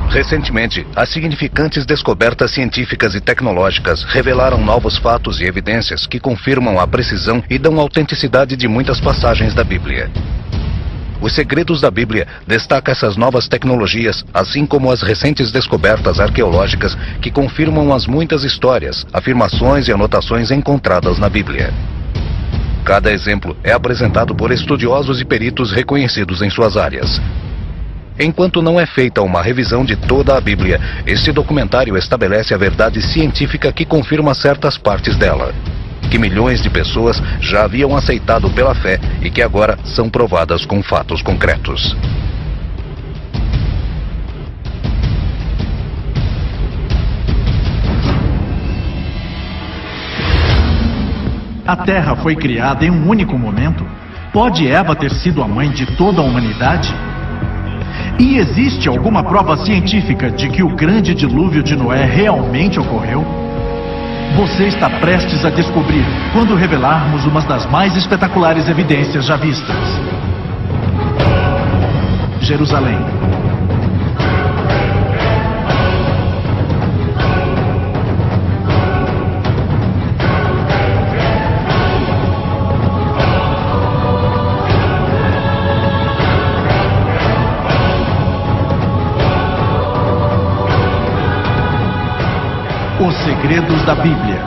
Recentemente, as significantes descobertas científicas e tecnológicas revelaram novos fatos e evidências que confirmam a precisão e dão autenticidade de muitas passagens da Bíblia. Os Segredos da Bíblia destaca essas novas tecnologias, assim como as recentes descobertas arqueológicas que confirmam as muitas histórias, afirmações e anotações encontradas na Bíblia. Cada exemplo é apresentado por estudiosos e peritos reconhecidos em suas áreas. Enquanto não é feita uma revisão de toda a Bíblia, este documentário estabelece a verdade científica que confirma certas partes dela, que milhões de pessoas já haviam aceitado pela fé e que agora são provadas com fatos concretos. A Terra foi criada em um único momento? Pode Eva ter sido a mãe de toda a humanidade? E existe alguma prova científica de que o grande dilúvio de Noé realmente ocorreu? Você está prestes a descobrir quando revelarmos uma das mais espetaculares evidências já vistas. Jerusalém. Os Segredos da Bíblia.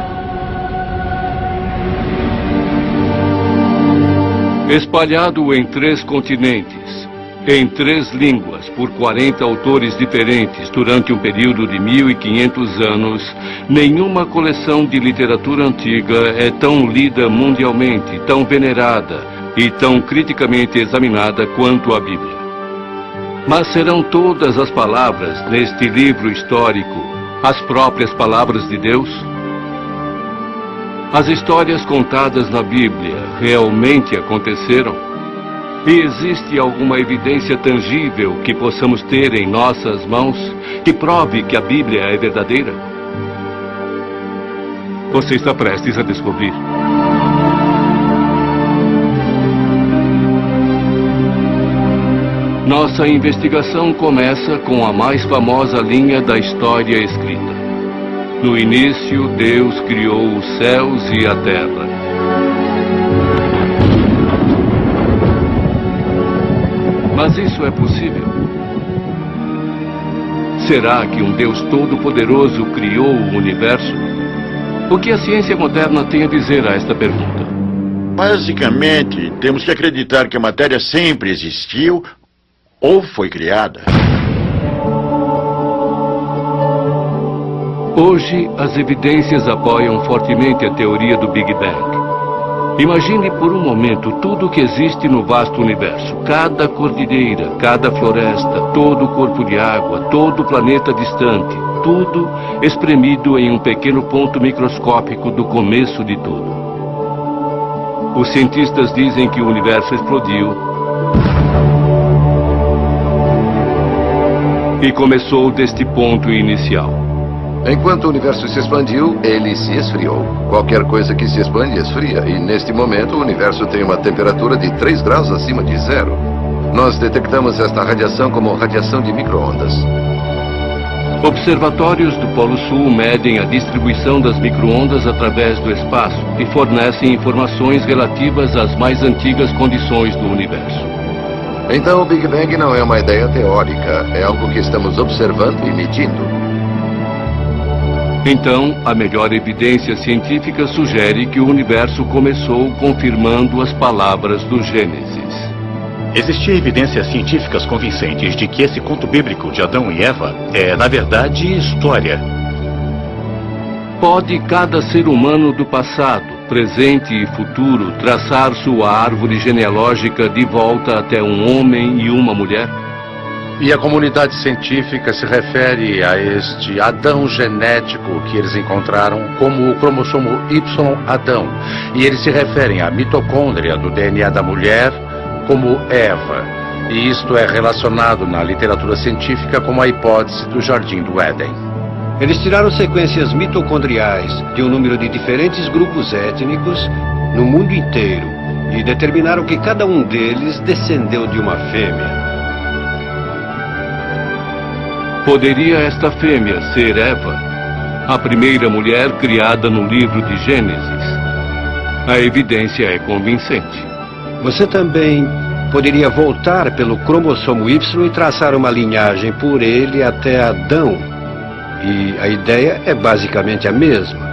Espalhado em 3 continentes, em 3 línguas, por 40 autores diferentes durante um período de 1500 anos, nenhuma coleção de literatura antiga é tão lida mundialmente, tão venerada e tão criticamente examinada quanto a Bíblia. Mas serão todas as palavras neste livro histórico as próprias palavras de Deus? As histórias contadas na Bíblia realmente aconteceram? E existe alguma evidência tangível que possamos ter em nossas mãos que prove que a Bíblia é verdadeira? Você está prestes a descobrir. Nossa investigação começa com a mais famosa linha da história escrita. No início, Deus criou os céus e a terra. Mas isso é possível? Será que um Deus todo-poderoso criou o universo? O que a ciência moderna tem a dizer a esta pergunta? Basicamente, temos que acreditar que a matéria sempre existiu ou foi criada. Hoje, as evidências apoiam fortemente a teoria do Big Bang. Imagine por um momento tudo o que existe no vasto universo. Cada cordilheira, cada floresta, todo o corpo de água, todo o planeta distante. Tudo espremido em um pequeno ponto microscópico do começo de tudo. Os cientistas dizem que o universo explodiu e começou deste ponto inicial. Enquanto o universo se expandiu, ele se esfriou. Qualquer coisa que se expande esfria, e neste momento o universo tem uma temperatura de 3 graus acima de zero. Nós detectamos esta radiação como radiação de micro-ondas. Observatórios do Polo Sul medem a distribuição das micro-ondas através do espaço e fornecem informações relativas às mais antigas condições do universo. Então o Big Bang não é uma ideia teórica, é algo que estamos observando e medindo. Então, a melhor evidência científica sugere que o universo começou confirmando as palavras do Gênesis. Existem evidências científicas convincentes de que esse conto bíblico de Adão e Eva é, na verdade, história. Pode cada ser humano do passado, presente e futuro traçar sua árvore genealógica de volta até um homem e uma mulher? E a comunidade científica se refere a este Adão genético que eles encontraram como o cromossomo Y Adão. E eles se referem à mitocôndria do DNA da mulher como Eva. E isto é relacionado na literatura científica como a hipótese do Jardim do Éden. Eles tiraram sequências mitocondriais de um número de diferentes grupos étnicos no mundo inteiro e determinaram que cada um deles descendeu de uma fêmea. Poderia esta fêmea ser Eva, a primeira mulher criada no livro de Gênesis? A evidência é convincente. Você também poderia voltar pelo cromossomo Y e traçar uma linhagem por ele até Adão. E a ideia é basicamente a mesma.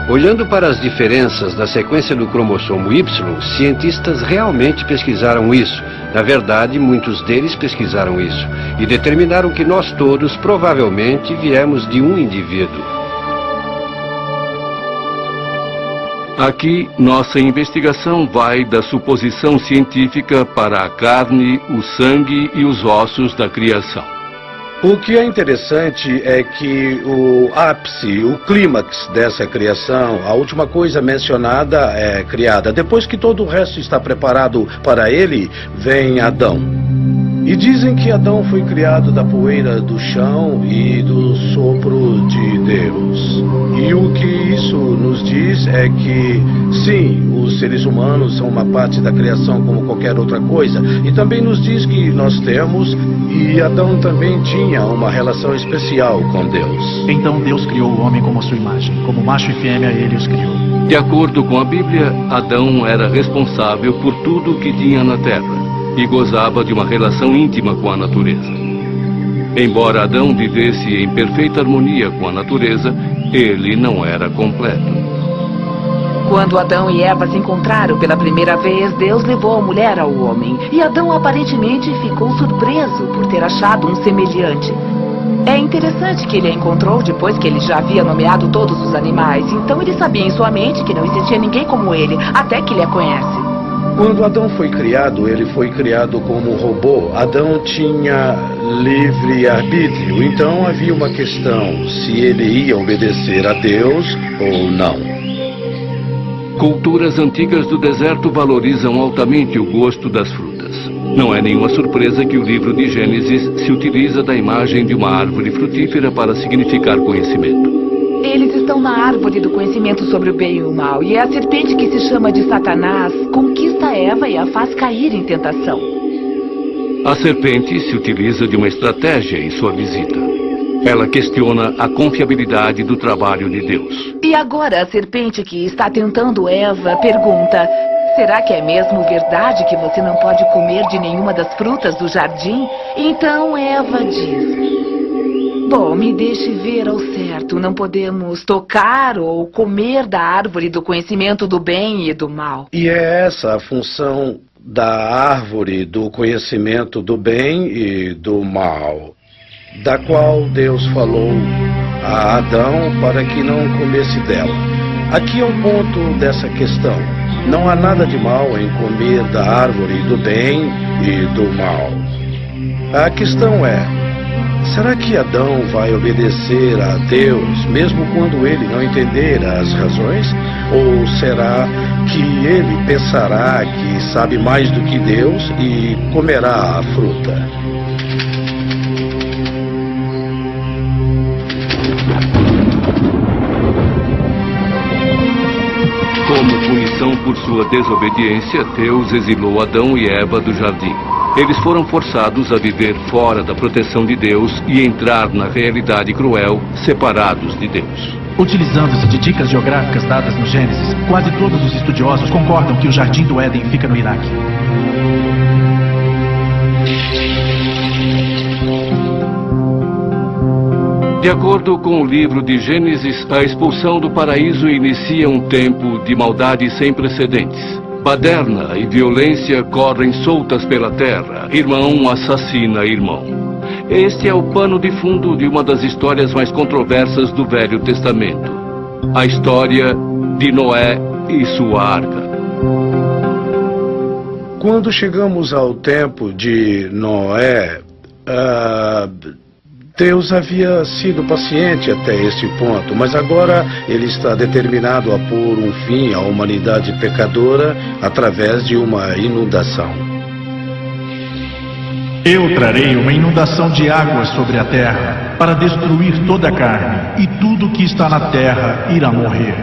Olhando para as diferenças da sequência do cromossomo Y, cientistas realmente pesquisaram isso. Na verdade, muitos deles pesquisaram isso e determinaram que nós todos provavelmente viemos de um indivíduo. Aqui, nossa investigação vai da suposição científica para a carne, o sangue e os ossos da criação. O que é interessante é que o ápice, o clímax dessa criação, a última coisa mencionada é criada. Depois que todo o resto está preparado para ele, vem Adão. E dizem que Adão foi criado da poeira do chão e do sopro de Deus. E o que isso nos diz é que, sim, os seres humanos são uma parte da criação como qualquer outra coisa. E também nos diz que nós temos, e Adão também tinha uma relação especial com Deus. Então Deus criou o homem como a sua imagem. Como macho e fêmea, ele os criou. De acordo com a Bíblia, Adão era responsável por tudo o que tinha na terra e gozava de uma relação íntima com a natureza. Embora Adão vivesse em perfeita harmonia com a natureza, ele não era completo. Quando Adão e Eva se encontraram pela primeira vez, Deus levou a mulher ao homem. E Adão aparentemente ficou surpreso por ter achado um semelhante. É interessante que ele a encontrou depois que ele já havia nomeado todos os animais. Então ele sabia em sua mente que não existia ninguém como ele, até que ele a conhece. Quando Adão foi criado, ele foi criado como robô. Adão tinha livre-arbítrio, então havia uma questão se ele ia obedecer a Deus ou não. Culturas antigas do deserto valorizam altamente o gosto das frutas. Não é nenhuma surpresa que o livro de Gênesis se utiliza da imagem de uma árvore frutífera para significar conhecimento. Eles estão na árvore do conhecimento sobre o bem e o mal, e é a serpente que se chama de Satanás conquista Eva e a faz cair em tentação. A serpente se utiliza de uma estratégia em sua visita. Ela questiona a confiabilidade do trabalho de Deus. E agora a serpente que está tentando Eva pergunta: será que é mesmo verdade que você não pode comer de nenhuma das frutas do jardim? Então Eva diz: bom, me deixe ver ao certo. Não podemos tocar ou comer da árvore do conhecimento do bem e do mal. E é essa a função da árvore do conhecimento do bem e do mal, da qual Deus falou a Adão para que não comesse dela. Aqui é um ponto dessa questão. Não há nada de mal em comer da árvore do bem e do mal. A questão é: será que Adão vai obedecer a Deus, mesmo quando ele não entender as razões? Ou será que ele pensará que sabe mais do que Deus e comerá a fruta? Como punição por sua desobediência, Deus exilou Adão e Eva do jardim. Eles foram forçados a viver fora da proteção de Deus e entrar na realidade cruel, separados de Deus. Utilizando-se de dicas geográficas dadas no Gênesis, quase todos os estudiosos concordam que o Jardim do Éden fica no Iraque. De acordo com o livro de Gênesis, a expulsão do paraíso inicia um tempo de maldade sem precedentes. Baderna e violência correm soltas pela terra. Irmão assassina irmão. Este é o pano de fundo de uma das histórias mais controversas do Velho Testamento. A história de Noé e sua arca. Quando chegamos ao tempo de Noé, Deus havia sido paciente até este ponto, mas agora ele está determinado a pôr um fim à humanidade pecadora através de uma inundação. Eu trarei uma inundação de águas sobre a terra para destruir toda a carne, e tudo que está na terra irá morrer.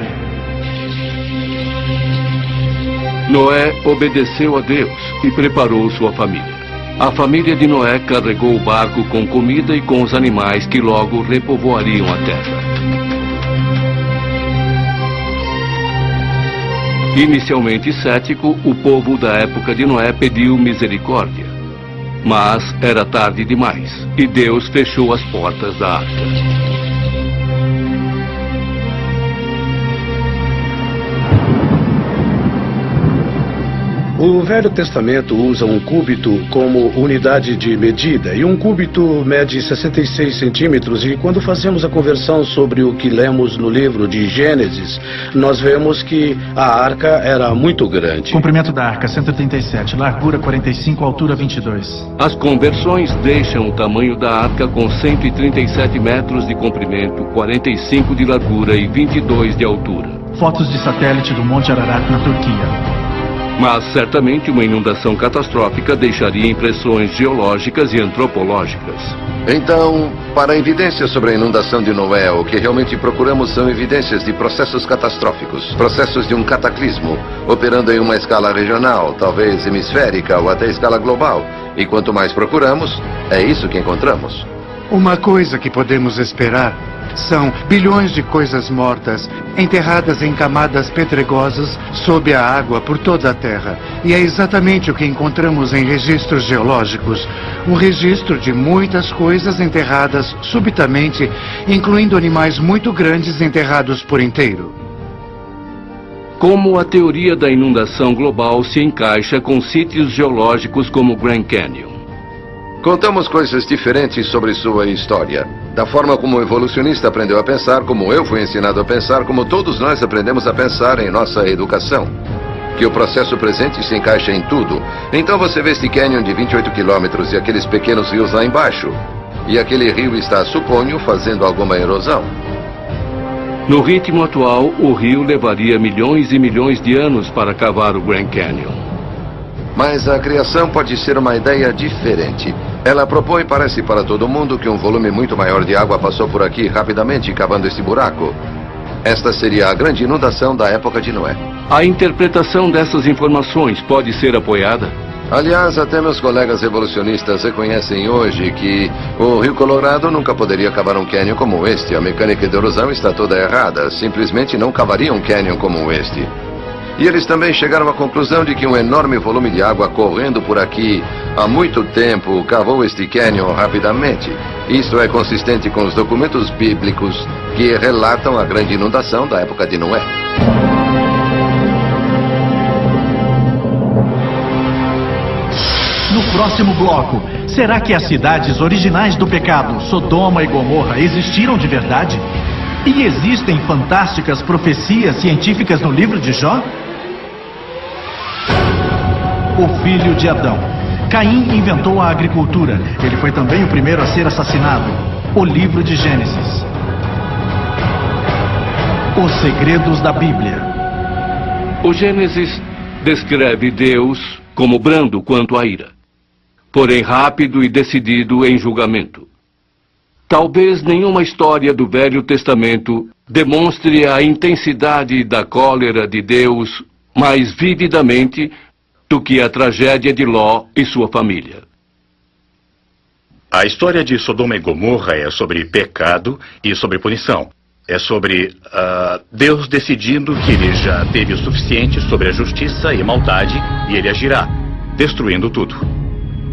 Noé obedeceu a Deus e preparou sua família. A família de Noé carregou o barco com comida e com os animais que logo repovoariam a terra. Inicialmente cético, o povo da época de Noé pediu misericórdia. Mas era tarde demais e Deus fechou as portas da arca. O Velho Testamento usa um cúbito como unidade de medida, e um cúbito mede 66 centímetros, e quando fazemos a conversão sobre o que lemos no livro de Gênesis, nós vemos que a arca era muito grande. Comprimento da arca, 137, largura 45, altura 22. As conversões deixam o tamanho da arca com 137 metros de comprimento, 45 de largura e 22 de altura. Fotos de satélite do Monte Ararat, na Turquia. Mas certamente uma inundação catastrófica deixaria impressões geológicas e antropológicas. Então, para evidências sobre a inundação de Noé, o que realmente procuramos são evidências de processos catastróficos, processos de um cataclismo, operando em uma escala regional, talvez hemisférica ou até escala global. E quanto mais procuramos, é isso que encontramos. Uma coisa que podemos esperar são bilhões de coisas mortas, enterradas em camadas pedregosas sob a água por toda a Terra. E é exatamente o que encontramos em registros geológicos. Um registro de muitas coisas enterradas subitamente, incluindo animais muito grandes enterrados por inteiro. Como a teoria da inundação global se encaixa com sítios geológicos como Grand Canyon? Contamos coisas diferentes sobre sua história. Da forma como o evolucionista aprendeu a pensar, como eu fui ensinado a pensar, como todos nós aprendemos a pensar em nossa educação. Que o processo presente se encaixa em tudo. Então você vê este canyon de 28 quilômetros e aqueles pequenos rios lá embaixo. E aquele rio está, suponho, fazendo alguma erosão. No ritmo atual, o rio levaria milhões e milhões de anos para cavar o Grand Canyon. Mas a criação pode ser uma ideia diferente. Ela propõe, parece para todo mundo, que um volume muito maior de água passou por aqui rapidamente, cavando este buraco. Esta seria a grande inundação da época de Noé. A interpretação dessas informações pode ser apoiada? Aliás, até meus colegas evolucionistas reconhecem hoje que o Rio Colorado nunca poderia cavar um cânion como este. A mecânica de erosão está toda errada. Simplesmente não cavaria um cânion como este. E eles também chegaram à conclusão de que um enorme volume de água correndo por aqui há muito tempo cavou este cânion rapidamente. Isso é consistente com os documentos bíblicos que relatam a grande inundação da época de Noé. No próximo bloco, será que as cidades originais do pecado, Sodoma e Gomorra, existiram de verdade? E existem fantásticas profecias científicas no livro de Jó? O filho de Adão. Caim inventou a agricultura. Ele foi também o primeiro a ser assassinado. O livro de Gênesis. Os segredos da Bíblia. O Gênesis descreve Deus como brando quanto à ira, porém rápido e decidido em julgamento. Talvez nenhuma história do Velho Testamento demonstre a intensidade da cólera de Deus mais vividamente do que a tragédia de Ló e sua família. A história de Sodoma e Gomorra é sobre pecado e sobre punição. É sobre Deus decidindo que ele já teve o suficiente sobre a justiça e maldade e ele agirá, destruindo tudo.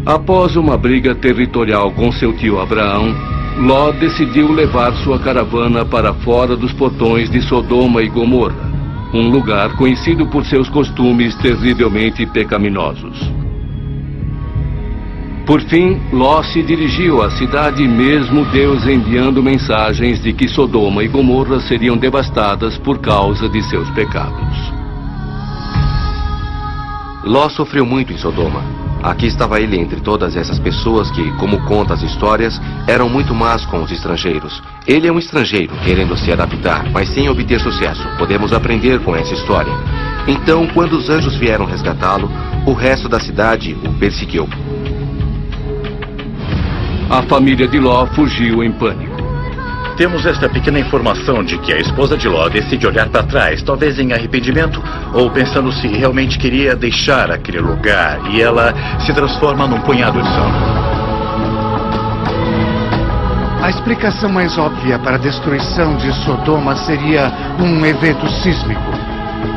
Após uma briga territorial com seu tio Abraão, Ló decidiu levar sua caravana para fora dos portões de Sodoma e Gomorra, um lugar conhecido por seus costumes terrivelmente pecaminosos. Por fim, Ló se dirigiu à cidade, mesmo Deus enviando mensagens de que Sodoma e Gomorra seriam devastadas por causa de seus pecados. Ló sofreu muito em Sodoma. Aqui estava ele entre todas essas pessoas que, como conta as histórias, eram muito más com os estrangeiros. Ele é um estrangeiro, querendo se adaptar, mas sem obter sucesso. Podemos aprender com essa história. Então, quando os anjos vieram resgatá-lo, o resto da cidade o perseguiu. A família de Ló fugiu em pânico. temos esta pequena informação de que a esposa de Ló decide olhar para trás, talvez em arrependimento ou pensando se realmente queria deixar aquele lugar, e ela se transforma num punhado de sangue. A explicação mais óbvia para a destruição de Sodoma seria um evento sísmico.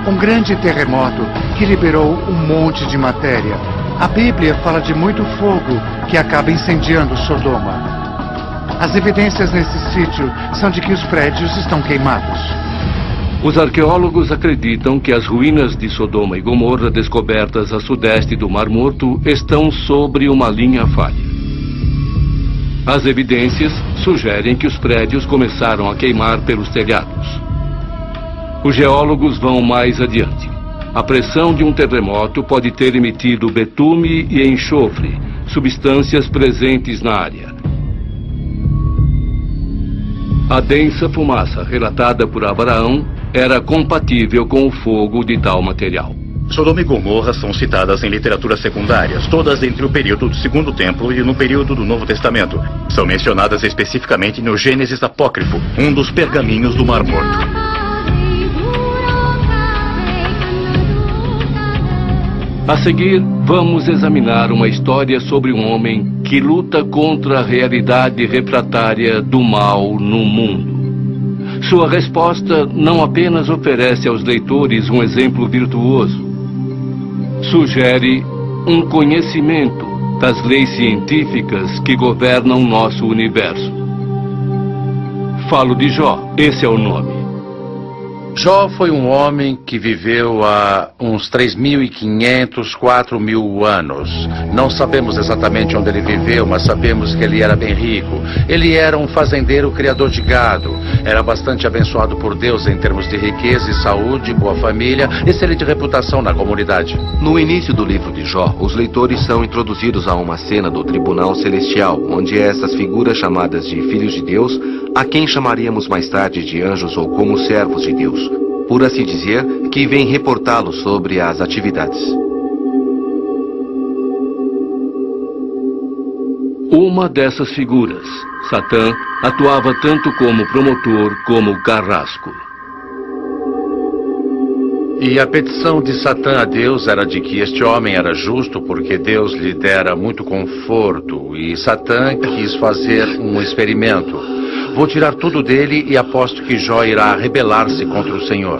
Um grande terremoto que liberou um monte de matéria. A Bíblia fala de muito fogo que acaba incendiando Sodoma. As evidências nesse sítio são de que os prédios estão queimados. Os arqueólogos acreditam que as ruínas de Sodoma e Gomorra descobertas a sudeste do Mar Morto estão sobre uma linha falha. As evidências sugerem que os prédios começaram a queimar pelos telhados. Os geólogos vão mais adiante. A pressão de um terremoto pode ter emitido betume e enxofre, substâncias presentes na área. A densa fumaça relatada por Abraão era compatível com o fogo de tal material. Sodoma e Gomorra são citadas em literaturas secundárias, todas entre o período do Segundo Templo e no período do Novo Testamento. São mencionadas especificamente no Gênesis Apócrifo, um dos pergaminhos do Mar Morto. A seguir, vamos examinar uma história sobre um homem que luta contra a realidade refratária do mal no mundo. Sua resposta não apenas oferece aos leitores um exemplo virtuoso, sugere um conhecimento das leis científicas que governam nosso universo. Falo de Jó, esse é o nome. Jó foi um homem que viveu há uns 3.500, 4.000 anos. Não sabemos exatamente onde ele viveu, mas sabemos que ele era bem rico. Ele era um fazendeiro criador de gado. Era bastante abençoado por Deus em termos de riqueza e saúde, boa família, excelente reputação na comunidade. No início do livro de Jó, os leitores são introduzidos a uma cena do tribunal celestial, onde essas figuras chamadas de filhos de Deus, a quem chamaríamos mais tarde de anjos ou como servos de Deus, por assim dizer, que vêm reportá-los sobre as atividades. Uma dessas figuras, Satã, atuava tanto como promotor como carrasco. E a petição de Satã a Deus era de que este homem era justo porque Deus lhe dera muito conforto, e Satã quis fazer um experimento. Vou tirar tudo dele e aposto que Jó irá rebelar-se contra o Senhor.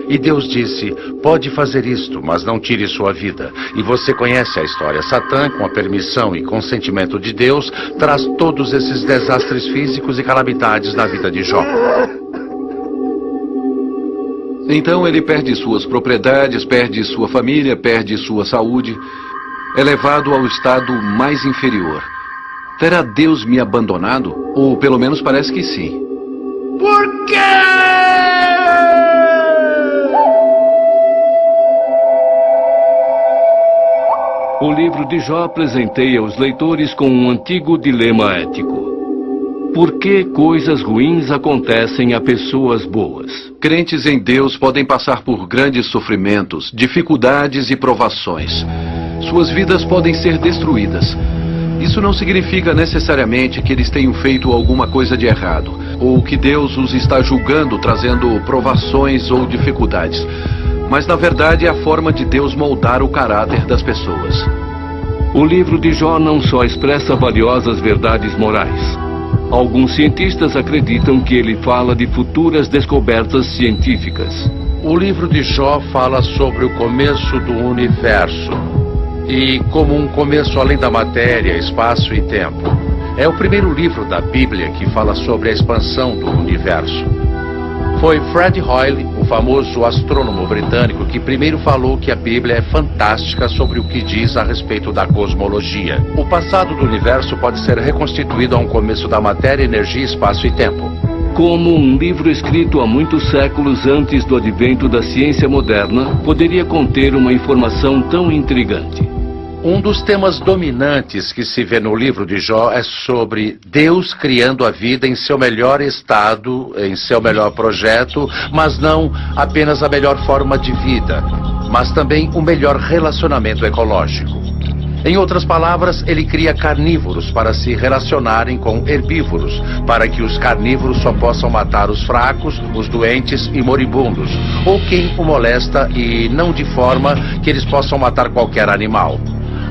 E Deus disse, pode fazer isto, mas não tire sua vida. E você conhece a história. Satã, com a permissão e consentimento de Deus, traz todos esses desastres físicos e calamidades na vida de Jó. Então ele perde suas propriedades, perde sua família, perde sua saúde. É levado ao estado mais inferior. Terá Deus me abandonado? Ou pelo menos parece que sim. Por quê? O livro de Jó presenteia os leitores com um antigo dilema ético. Por que coisas ruins acontecem a pessoas boas? Crentes em Deus podem passar por grandes sofrimentos, dificuldades e provações. Suas vidas podem ser destruídas. Isso não significa necessariamente que eles tenham feito alguma coisa de errado, ou que Deus os está julgando, trazendo provações ou dificuldades. Mas na verdade é a forma de Deus moldar o caráter das pessoas. O livro de Jó não só expressa valiosas verdades morais. Alguns cientistas acreditam que ele fala de futuras descobertas científicas. O livro de Jó fala sobre o começo do universo. E como um começo além da matéria, espaço e tempo. É o primeiro livro da Bíblia que fala sobre a expansão do universo. Foi Fred Hoyle, o famoso astrônomo britânico, que primeiro falou que a Bíblia é fantástica sobre o que diz a respeito da cosmologia. O passado do universo pode ser reconstituído a um começo da matéria, energia, espaço e tempo. Como um livro escrito há muitos séculos antes do advento da ciência moderna, poderia conter uma informação tão intrigante. Um dos temas dominantes que se vê no livro de Jó é sobre Deus criando a vida em seu melhor estado, em seu melhor projeto, mas não apenas a melhor forma de vida, mas também o melhor relacionamento ecológico. Em outras palavras, ele cria carnívoros para se relacionarem com herbívoros, para que os carnívoros só possam matar os fracos, os doentes e moribundos, ou quem o molesta, e não de forma que eles possam matar qualquer animal.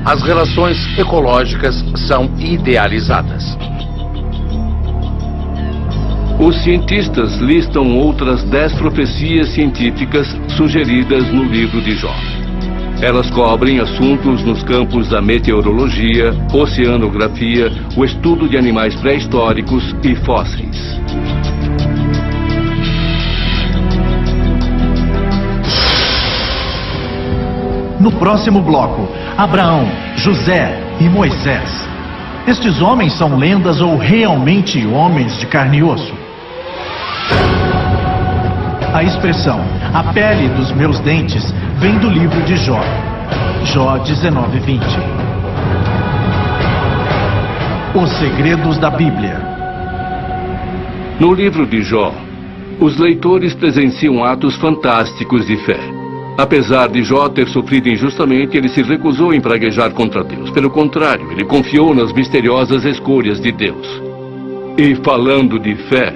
As relações ecológicas são idealizadas. Os cientistas listam outras 10 profecias científicas sugeridas no livro de Jó. Elas cobrem assuntos nos campos da meteorologia, oceanografia, o estudo de animais pré-históricos e fósseis. No próximo bloco, Abraão, José e Moisés. Estes homens são lendas ou realmente homens de carne e osso? A expressão, a pele dos meus dentes, vem do livro de Jó. Jó 19:20. Os segredos da Bíblia. No livro de Jó, os leitores presenciam atos fantásticos de fé. Apesar de Jó ter sofrido injustamente, ele se recusou em praguejar contra Deus. Pelo contrário, ele confiou nas misteriosas escolhas de Deus. E falando de fé,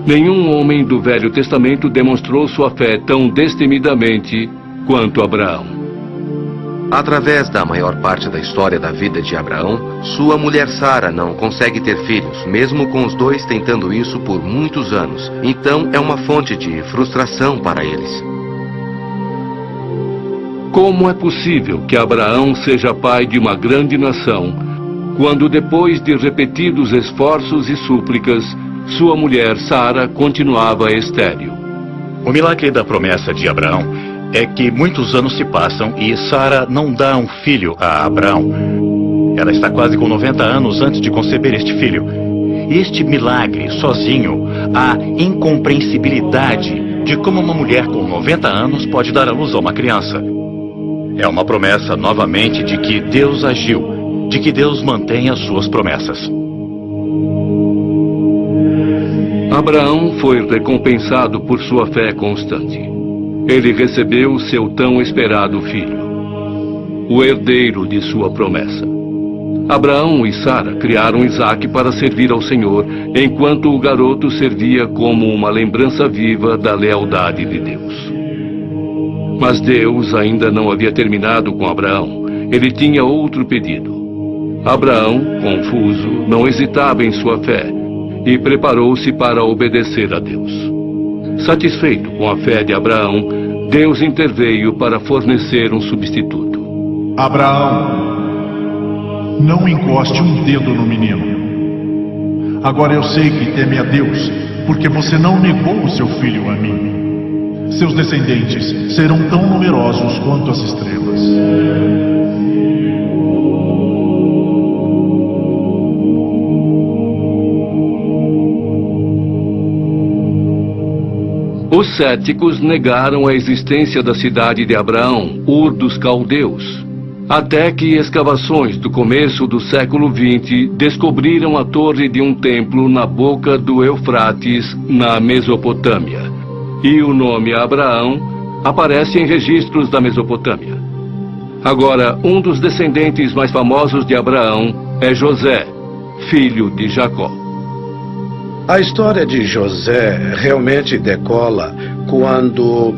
nenhum homem do Velho Testamento demonstrou sua fé tão destemidamente quanto Abraão. Através da maior parte da história da vida de Abraão, sua mulher Sara não consegue ter filhos, mesmo com os dois tentando isso por muitos anos. Então é uma fonte de frustração para eles. Como é possível que Abraão seja pai de uma grande nação, quando depois de repetidos esforços e súplicas, sua mulher Sara continuava estéril? O milagre da promessa de Abraão é que muitos anos se passam e Sara não dá um filho a Abraão. Ela está quase com 90 anos antes de conceber este filho. Este milagre, sozinho, a incompreensibilidade de como uma mulher com 90 anos pode dar à luz a uma criança. É uma promessa, novamente, de que Deus agiu, de que Deus mantém as suas promessas. Abraão foi recompensado por sua fé constante. Ele recebeu seu tão esperado filho, o herdeiro de sua promessa. Abraão e Sara criaram Isaque para servir ao Senhor, enquanto o garoto servia como uma lembrança viva da lealdade de Deus. Mas Deus ainda não havia terminado com Abraão. Ele tinha outro pedido. Abraão, confuso, não hesitava em sua fé e preparou-se para obedecer a Deus. Satisfeito com a fé de Abraão, Deus interveio para fornecer um substituto. Abraão, não encoste um dedo no menino. Agora eu sei que teme a Deus, porque você não negou o seu filho a mim. Seus descendentes serão tão numerosos quanto as estrelas. Os céticos negaram a existência da cidade de Abraão, Ur dos Caldeus, até que escavações do começo do século XX descobriram a torre de um templo na boca do Eufrates, na Mesopotâmia. E o nome Abraão aparece em registros da Mesopotâmia. Agora, um dos descendentes mais famosos de Abraão é José, filho de Jacó. A história de José realmente decola quando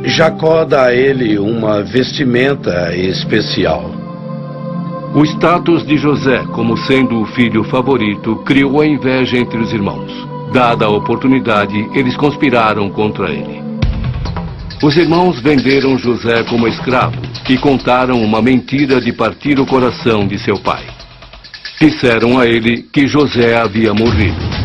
Jacó dá a ele uma vestimenta especial. O status de José como sendo o filho favorito criou a inveja entre os irmãos. Dada a oportunidade, eles conspiraram contra ele. Os irmãos venderam José como escravo e contaram uma mentira de partir o coração de seu pai. Disseram a ele que José havia morrido.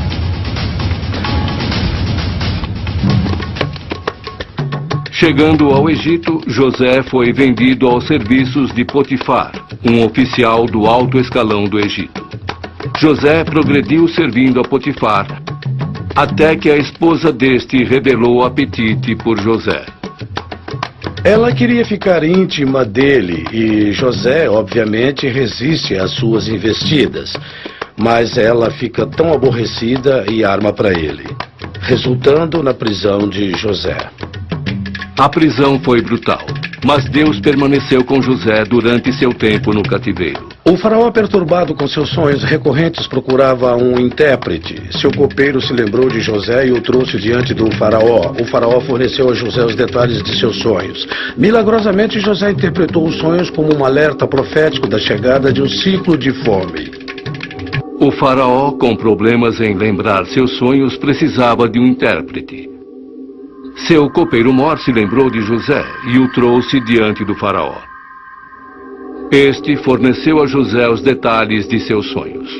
Chegando ao Egito, José foi vendido aos serviços de Potifar, um oficial do alto escalão do Egito. José progrediu servindo a Potifar, até que a esposa deste revelou apetite por José. Ela queria ficar íntima dele e José, obviamente, resiste às suas investidas. Mas ela fica tão aborrecida e arma para ele, resultando na prisão de José. A prisão foi brutal. Mas Deus permaneceu com José durante seu tempo no cativeiro. O faraó, perturbado com seus sonhos recorrentes, procurava um intérprete. Seu copeiro se lembrou de José e o trouxe diante do faraó. O faraó forneceu a José os detalhes de seus sonhos. Milagrosamente, José interpretou os sonhos como um alerta profético da chegada de um ciclo de fome. O faraó, com problemas em lembrar seus sonhos, precisava de um intérprete. Seu copeiro Mor se lembrou de José e o trouxe diante do faraó. Este forneceu a José os detalhes de seus sonhos.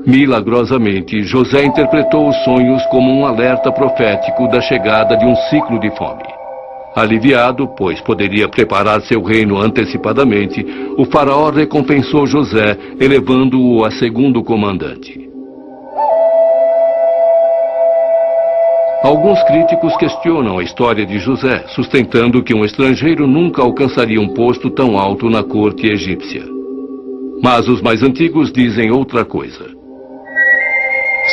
Milagrosamente, José interpretou os sonhos como um alerta profético da chegada de um ciclo de fome. Aliviado, pois poderia preparar seu reino antecipadamente, o faraó recompensou José, elevando-o a segundo comandante. Alguns críticos questionam a história de José, sustentando que um estrangeiro nunca alcançaria um posto tão alto na corte egípcia. Mas os mais antigos dizem outra coisa.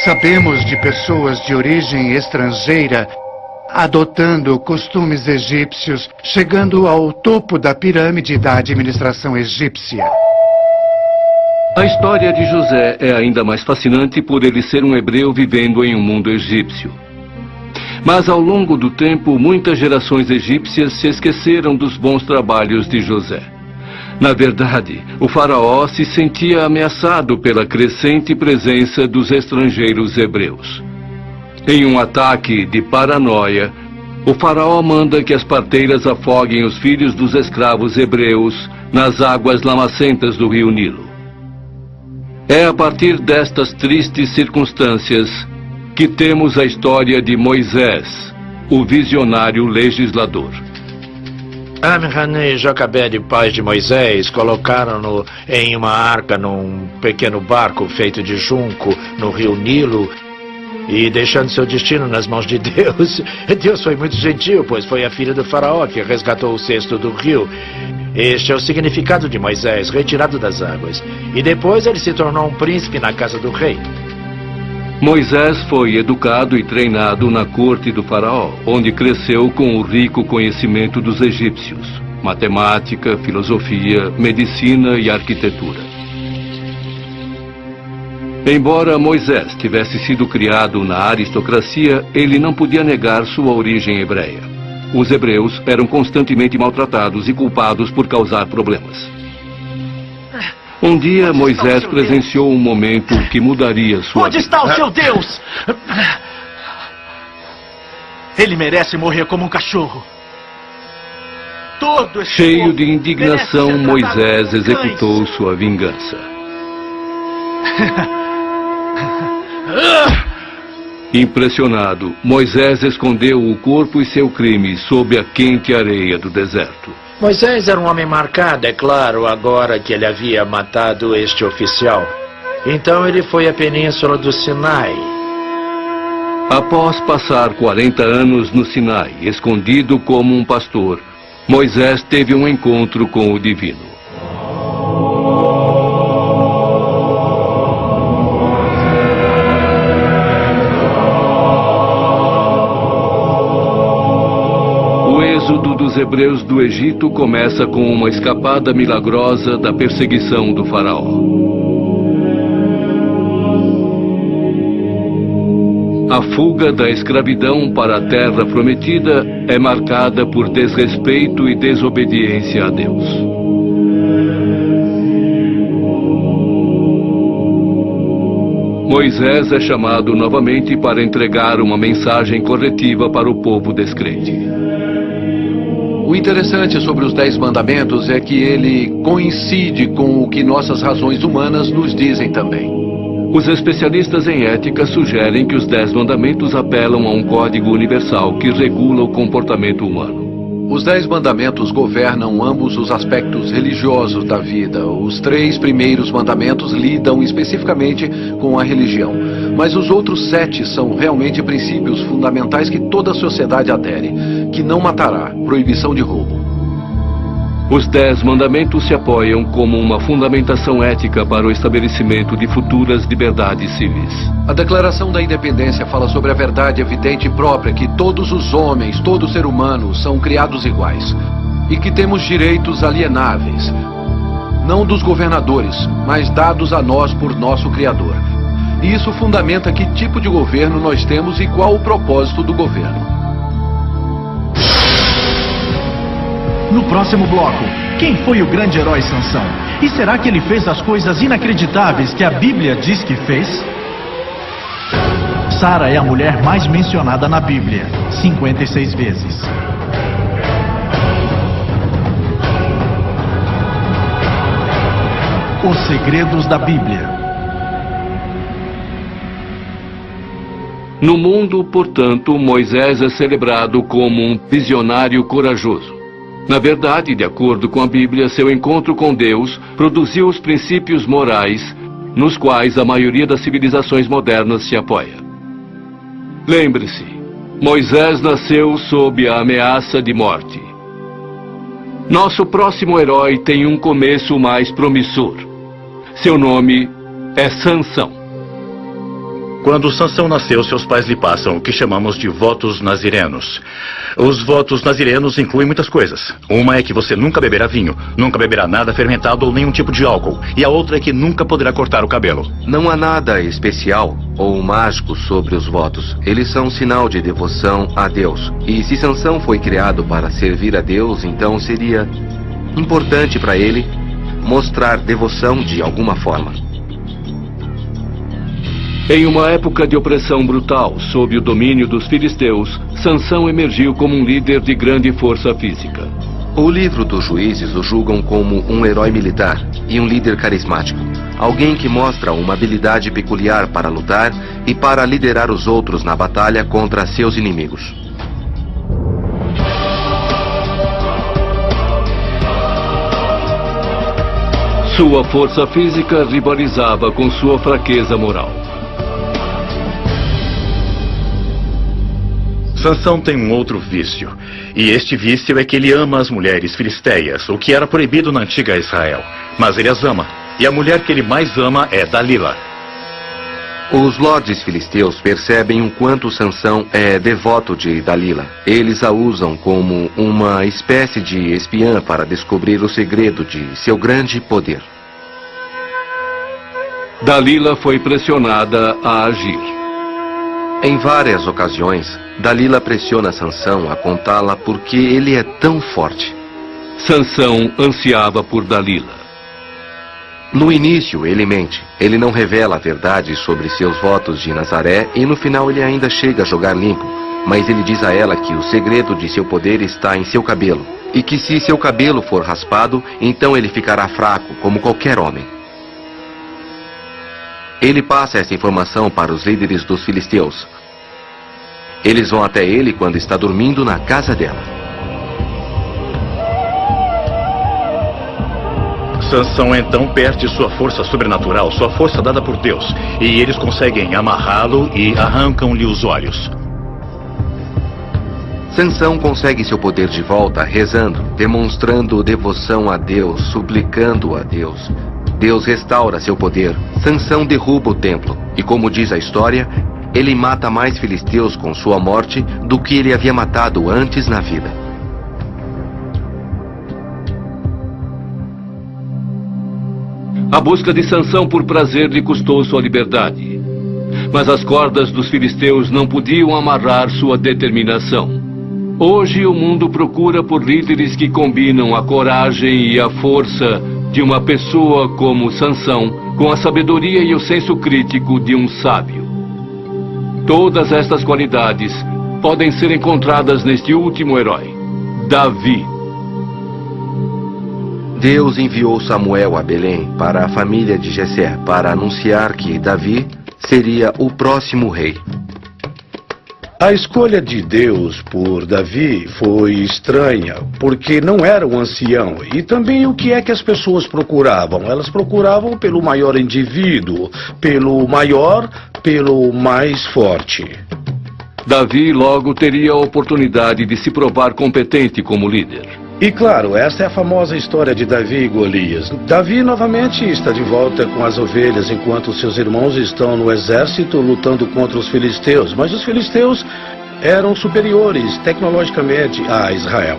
Sabemos de pessoas de origem estrangeira adotando costumes egípcios, chegando ao topo da pirâmide da administração egípcia. A história de José é ainda mais fascinante por ele ser um hebreu vivendo em um mundo egípcio. Mas ao longo do tempo, muitas gerações egípcias se esqueceram dos bons trabalhos de José. Na verdade, o faraó se sentia ameaçado pela crescente presença dos estrangeiros hebreus. Em um ataque de paranoia, o faraó manda que as parteiras afoguem os filhos dos escravos hebreus nas águas lamacentas do rio Nilo. É a partir destas tristes circunstâncias que temos a história de Moisés, o visionário legislador. Amram e Joquebede, pais de Moisés, colocaram-no em uma arca num pequeno barco feito de junco no rio Nilo e deixando seu destino nas mãos de Deus. Deus foi muito gentil, pois foi a filha do faraó que resgatou o cesto do rio. Este é o significado de Moisés, retirado das águas. E depois ele se tornou um príncipe na casa do rei. Moisés foi educado e treinado na corte do faraó, onde cresceu com o rico conhecimento dos egípcios, matemática, filosofia, medicina e arquitetura. Embora Moisés tivesse sido criado na aristocracia, ele não podia negar sua origem hebreia. Os hebreus eram constantemente maltratados e culpados por causar problemas. Um dia, Moisés presenciou um momento que mudaria sua vida. Onde está o seu Deus? Ele merece morrer como um cachorro. Todo esse Cheio de indignação, Moisés executou sua vingança. Impressionado, Moisés escondeu o corpo e seu crime sob a quente areia do deserto. Moisés era um homem marcado, é claro, agora que ele havia matado este oficial. Então ele foi à península do Sinai. Após passar 40 anos no Sinai, escondido como um pastor, Moisés teve um encontro com o divino. O êxodo dos hebreus do Egito começa com uma escapada milagrosa da perseguição do faraó. A fuga da escravidão para a terra prometida é marcada por desrespeito e desobediência a Deus. Moisés é chamado novamente para entregar uma mensagem corretiva para o povo descrente. O interessante sobre os 10 mandamentos é que ele coincide com o que nossas razões humanas nos dizem também. Os especialistas em ética sugerem que os 10 mandamentos apelam a um código universal que regula o comportamento humano. Os 10 mandamentos governam ambos os aspectos religiosos da vida. Os 3 primeiros mandamentos lidam especificamente com a religião, mas os outros 7 são realmente princípios fundamentais que toda a sociedade adere, que não matará, proibição de roubo. Os 10 mandamentos se apoiam como uma fundamentação ética para o estabelecimento de futuras liberdades civis. A Declaração da Independência fala sobre a verdade evidente e própria que todos os homens, todo ser humano, são criados iguais. e que temos direitos alienáveis, não dos governadores, mas dados a nós por nosso Criador. E isso fundamenta que tipo de governo nós temos e qual o propósito do governo. No próximo bloco, quem foi o grande herói Sansão? E será que ele fez as coisas inacreditáveis que a Bíblia diz que fez? Sara é a mulher mais mencionada na Bíblia, 56 vezes. Os segredos da Bíblia. No mundo, portanto, Moisés é celebrado como um visionário corajoso. Na verdade, de acordo com a Bíblia, seu encontro com Deus produziu os princípios morais nos quais a maioria das civilizações modernas se apoia. Lembre-se, Moisés nasceu sob a ameaça de morte. Nosso próximo herói tem um começo mais promissor. Seu nome é Sansão. Quando Sansão nasceu, seus pais lhe passam o que chamamos de votos nazirenos. Os votos nazirenos incluem muitas coisas. Uma é que você nunca beberá vinho, nunca beberá nada fermentado ou nenhum tipo de álcool. E a outra é que nunca poderá cortar o cabelo. Não há nada especial ou mágico sobre os votos. Eles são um sinal de devoção a Deus. E se Sansão foi criado para servir a Deus, então seria importante para ele mostrar devoção de alguma forma. Em uma época de opressão brutal, sob o domínio dos filisteus, Sansão emergiu como um líder de grande força física. O livro dos Juízes o julgam como um herói militar e um líder carismático. Alguém que mostra uma habilidade peculiar para lutar e para liderar os outros na batalha contra seus inimigos. Sua força física rivalizava com sua fraqueza moral. Sansão tem um outro vício, e este vício é que ele ama as mulheres filisteias, o que era proibido na antiga Israel. Mas ele as ama, e a mulher que ele mais ama é Dalila. Os lordes filisteus percebem o quanto Sansão é devoto de Dalila. Eles a usam como uma espécie de espiã para descobrir o segredo de seu grande poder. Dalila foi pressionada a agir. Em várias ocasiões, Dalila pressiona Sansão a contá-la porque ele é tão forte. Sansão ansiava por Dalila. No início, ele mente. Ele não revela a verdade sobre seus votos de Nazaré e no final ele ainda chega a jogar limpo. Mas ele diz a ela que o segredo de seu poder está em seu cabelo. E que se seu cabelo for raspado, então ele ficará fraco, como qualquer homem. Ele passa essa informação para os líderes dos filisteus. Eles vão até ele quando está dormindo na casa dela. Sansão então perde sua força sobrenatural, sua força dada por Deus. E eles conseguem amarrá-lo e arrancam-lhe os olhos. Sansão consegue seu poder de volta rezando, demonstrando devoção a Deus, suplicando a Deus. Deus restaura seu poder. Sansão derruba o templo. E como diz a história, ele mata mais filisteus com sua morte do que ele havia matado antes na vida. A busca de Sansão por prazer lhe custou sua liberdade. Mas as cordas dos filisteus não podiam amarrar sua determinação. Hoje o mundo procura por líderes que combinam a coragem e a força de uma pessoa como Sansão com a sabedoria e o senso crítico de um sábio. Todas estas qualidades podem ser encontradas neste último herói, Davi. Deus enviou Samuel a Belém para a família de Jessé para anunciar que Davi seria o próximo rei. A escolha de Deus por Davi foi estranha, porque não era um ancião. E também o que é que as pessoas procuravam? Elas procuravam pelo maior indivíduo, pelo maior, pelo mais forte. Davi logo teria a oportunidade de se provar competente como líder. E claro, esta é a famosa história de Davi e Golias. Davi novamente está de volta com as ovelhas, enquanto seus irmãos estão no exército lutando contra os filisteus. Mas os filisteus eram superiores tecnologicamente a Israel.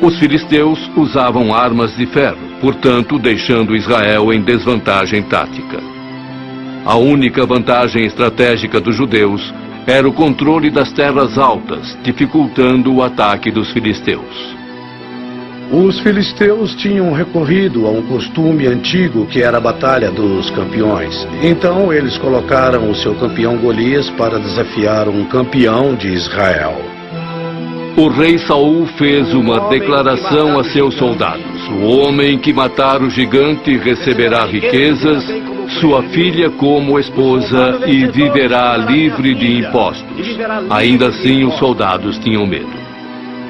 Os filisteus usavam armas de ferro, portanto, deixando Israel em desvantagem tática. A única vantagem estratégica dos judeus era o controle das terras altas, dificultando o ataque dos filisteus. Os filisteus tinham recorrido a um costume antigo que era a batalha dos campeões. Então eles colocaram o seu campeão Golias para desafiar um campeão de Israel. O rei Saul fez uma declaração a seus soldados: o homem que matar o gigante receberá riquezas, sua filha como esposa e viverá livre de impostos. Ainda assim, os soldados tinham medo.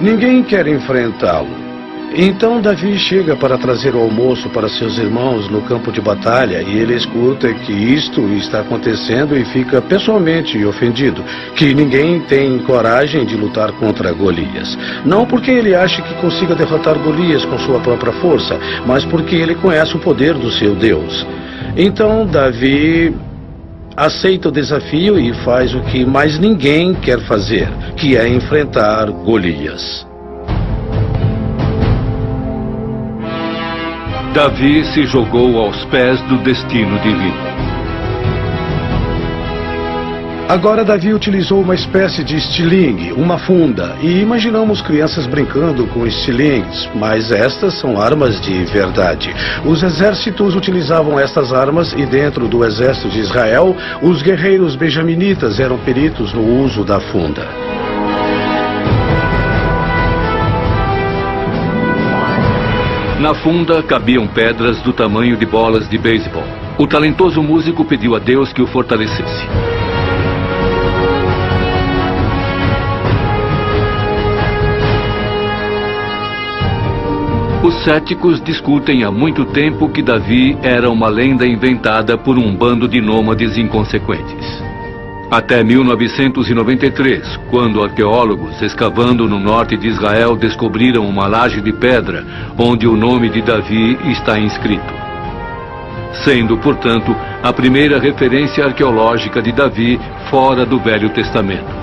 Ninguém quer enfrentá-lo. Então Davi chega para trazer o almoço para seus irmãos no campo de batalha e ele escuta que isto está acontecendo e fica pessoalmente ofendido, que ninguém tem coragem de lutar contra Golias. Não porque ele acha que consiga derrotar Golias com sua própria força, mas porque ele conhece o poder do seu Deus. Então Davi aceita o desafio e faz o que mais ninguém quer fazer, que é enfrentar Golias. Davi se jogou aos pés do destino divino. Agora Davi utilizou uma espécie de estilingue, uma funda, e imaginamos crianças brincando com estilingues, mas estas são armas de verdade. Os exércitos utilizavam estas armas e dentro do exército de Israel, os guerreiros benjaminitas eram peritos no uso da funda. Na funda cabiam pedras do tamanho de bolas de beisebol. O talentoso músico pediu a Deus que o fortalecesse. Os céticos discutem há muito tempo que Davi era uma lenda inventada por um bando de nômades inconsequentes. Até 1993, quando arqueólogos, escavando no norte de Israel, descobriram uma laje de pedra onde o nome de Davi está inscrito. Sendo, portanto, a primeira referência arqueológica de Davi fora do Velho Testamento.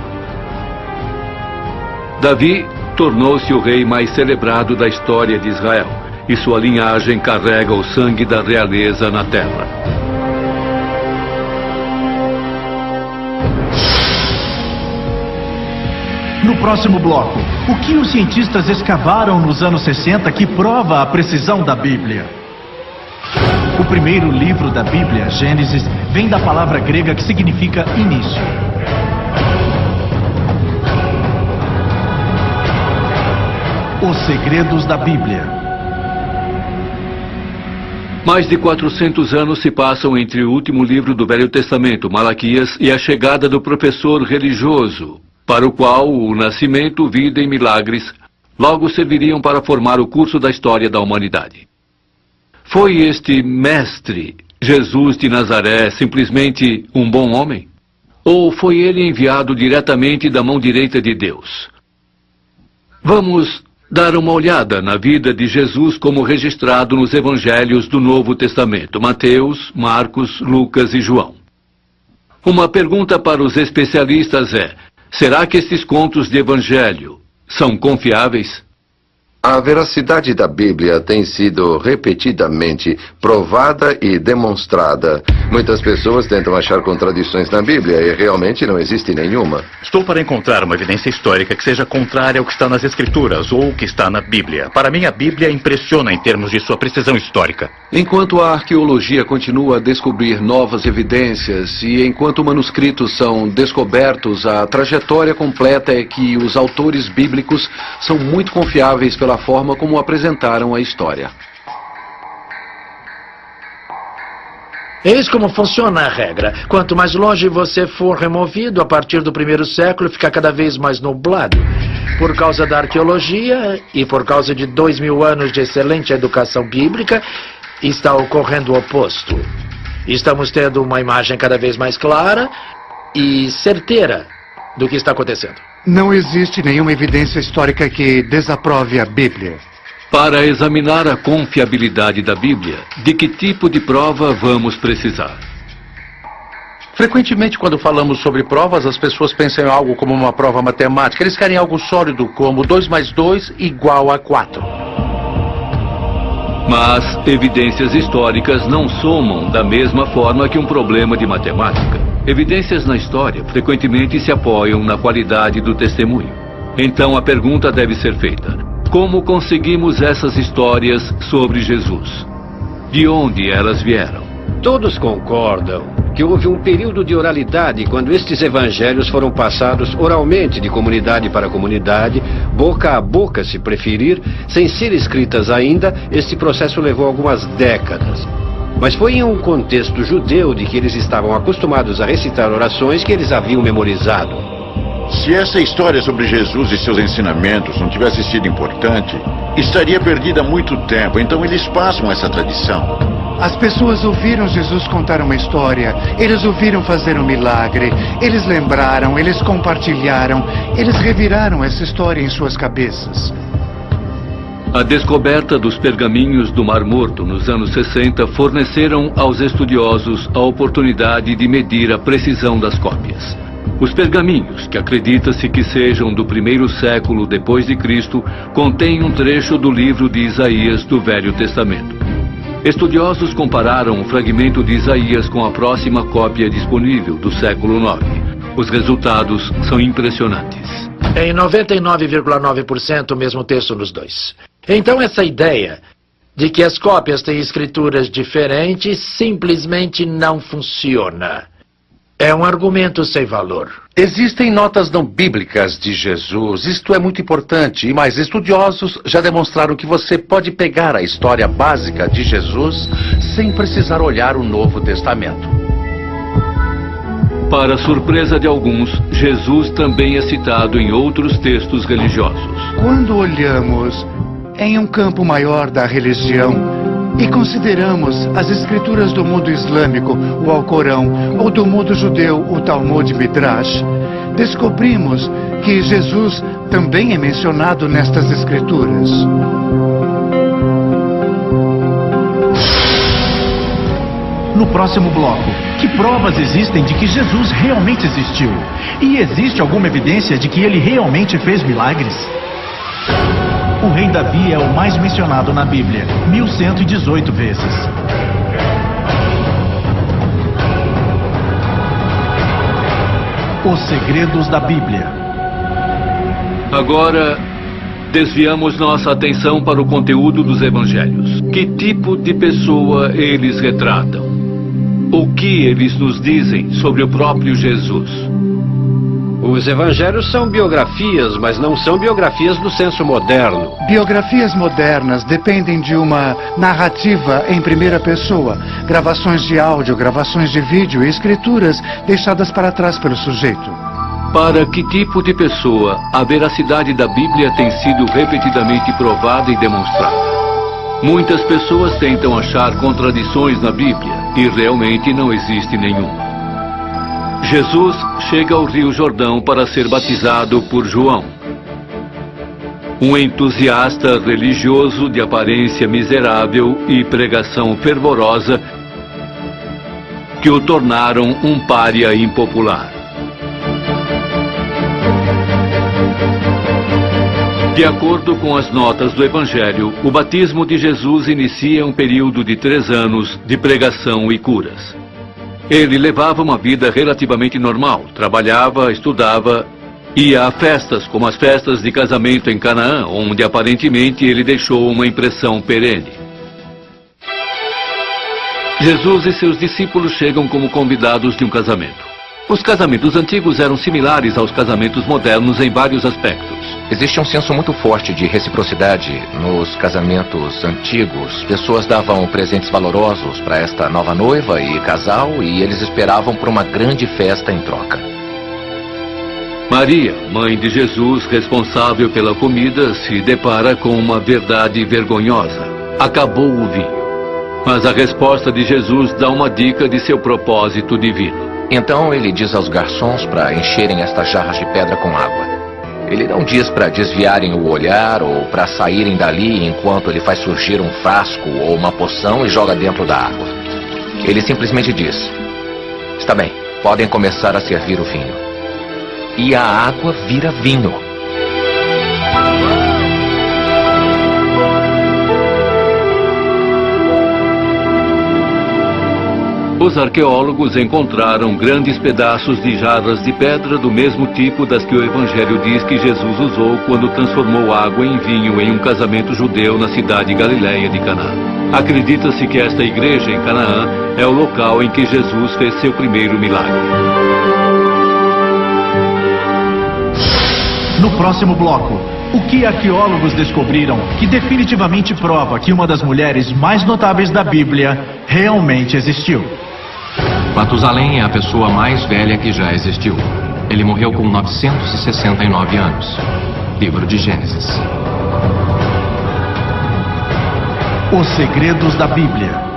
Davi tornou-se o rei mais celebrado da história de Israel, e sua linhagem carrega o sangue da realeza na terra. No próximo bloco, o que os cientistas escavaram nos anos 60 que prova a precisão da Bíblia? O primeiro livro da Bíblia, Gênesis, vem da palavra grega que significa início. Os segredos da Bíblia. Mais de 400 anos se passam entre o último livro do Velho Testamento, Malaquias, e a chegada do professor religioso, para o qual o nascimento, vida e milagres logo serviriam para formar o curso da história da humanidade. Foi este mestre, Jesus de Nazaré, simplesmente um bom homem? Ou foi ele enviado diretamente da mão direita de Deus? Vamos dar uma olhada na vida de Jesus como registrado nos evangelhos do Novo Testamento, Mateus, Marcos, Lucas e João. Uma pergunta para os especialistas é: será que estes contos de evangelho são confiáveis? A veracidade da Bíblia tem sido repetidamente provada e demonstrada. Muitas pessoas tentam achar contradições na Bíblia e realmente não existe nenhuma. Estou para encontrar uma evidência histórica que seja contrária ao que está nas Escrituras ou o que está na Bíblia. Para mim, a Bíblia impressiona em termos de sua precisão histórica. Enquanto a arqueologia continua a descobrir novas evidências e enquanto manuscritos são descobertos, a trajetória completa é que os autores bíblicos são muito confiáveis pela forma como apresentaram a história. Eis como funciona a regra. Quanto mais longe você for removido, a partir do primeiro século fica cada vez mais nublado. Por causa da arqueologia e por causa de 2000 anos de excelente educação bíblica, está ocorrendo o oposto. Estamos tendo uma imagem cada vez mais clara e certeira do que está acontecendo. Não existe nenhuma evidência histórica que desaprove a Bíblia. Para examinar a confiabilidade da Bíblia, de que tipo de prova vamos precisar? Frequentemente, quando falamos sobre provas, as pessoas pensam em algo como uma prova matemática. Eles querem algo sólido, como 2 mais 2 igual a 4. Mas evidências históricas não somam da mesma forma que um problema de matemática. Evidências na história frequentemente se apoiam na qualidade do testemunho. Então a pergunta deve ser feita: como conseguimos essas histórias sobre Jesus? De onde elas vieram? Todos concordam que houve um período de oralidade quando estes evangelhos foram passados oralmente de comunidade para comunidade, boca a boca se preferir, sem ser escritas ainda. Este processo levou algumas décadas. Mas foi em um contexto judeu de que eles estavam acostumados a recitar orações que eles haviam memorizado. Se essa história sobre Jesus e seus ensinamentos não tivesse sido importante, estaria perdida há muito tempo. Então eles passam essa tradição. As pessoas ouviram Jesus contar uma história, eles ouviram fazer um milagre, eles lembraram, eles compartilharam, eles reviraram essa história em suas cabeças. A descoberta dos pergaminhos do Mar Morto nos anos 60 forneceram aos estudiosos a oportunidade de medir a precisão das cópias. Os pergaminhos, que acredita-se que sejam do 1º século depois de Cristo, contêm um trecho do livro de Isaías do Velho Testamento. Estudiosos compararam um fragmento de Isaías com a próxima cópia disponível do século IX. Os resultados são impressionantes. Em 99,9% o mesmo texto nos dois. Então essa ideia de que as cópias têm escrituras diferentes simplesmente não funciona. É um argumento sem valor. Existem notas não bíblicas de Jesus. Isto é muito importante. E mais, estudiosos já demonstraram que você pode pegar a história básica de Jesus sem precisar olhar o Novo Testamento. Para surpresa de alguns, Jesus também é citado em outros textos religiosos. Quando olhamos em um campo maior da religião e consideramos as escrituras do mundo islâmico, o Alcorão, ou do mundo judeu, o Talmud Midrash, descobrimos que Jesus também é mencionado nestas escrituras. No próximo bloco, que provas existem de que Jesus realmente existiu? E existe alguma evidência de que ele realmente fez milagres? O rei Davi é o mais mencionado na Bíblia, 1118 vezes. Os segredos da Bíblia. Agora, desviamos nossa atenção para o conteúdo dos evangelhos. Que tipo de pessoa eles retratam? O que eles nos dizem sobre o próprio Jesus? Os evangelhos são biografias, mas não são biografias do senso moderno. Biografias modernas dependem de uma narrativa em primeira pessoa, gravações de áudio, gravações de vídeo e escrituras deixadas para trás pelo sujeito. Para que tipo de pessoa a veracidade da Bíblia tem sido repetidamente provada e demonstrada? Muitas pessoas tentam achar contradições na Bíblia e realmente não existe nenhuma. Jesus chega ao Rio Jordão para ser batizado por João, um entusiasta religioso de aparência miserável e pregação fervorosa que o tornaram um pária impopular. De acordo com as notas do Evangelho, o batismo de Jesus inicia um período de 3 anos de pregação e curas. Ele levava uma vida relativamente normal, trabalhava, estudava, ia a festas, como as festas de casamento em Canaã, onde aparentemente ele deixou uma impressão perene. Jesus e seus discípulos chegam como convidados de um casamento. Os casamentos antigos eram similares aos casamentos modernos em vários aspectos. Existe um senso muito forte de reciprocidade nos casamentos antigos. Pessoas davam presentes valorosos para esta nova noiva e casal e eles esperavam por uma grande festa em troca. Maria, mãe de Jesus, responsável pela comida, se depara com uma verdade vergonhosa. Acabou o vinho. Mas a resposta de Jesus dá uma dica de seu propósito divino. Então ele diz aos garçons para encherem estas jarras de pedra com água. Ele não diz para desviarem o olhar ou para saírem dali enquanto ele faz surgir um frasco ou uma poção e joga dentro da água. Ele simplesmente diz: está bem, podem começar a servir o vinho. E a água vira vinho. Os arqueólogos encontraram grandes pedaços de jarras de pedra do mesmo tipo das que o Evangelho diz que Jesus usou quando transformou água em vinho em um casamento judeu na cidade galileia de Canaã. Acredita-se que esta igreja em Canaã é o local em que Jesus fez seu primeiro milagre. No próximo bloco, o que arqueólogos descobriram que definitivamente prova que uma das mulheres mais notáveis da Bíblia realmente existiu. Matusalém é a pessoa mais velha que já existiu. Ele morreu com 969 anos. Livro de Gênesis. Os segredos da Bíblia.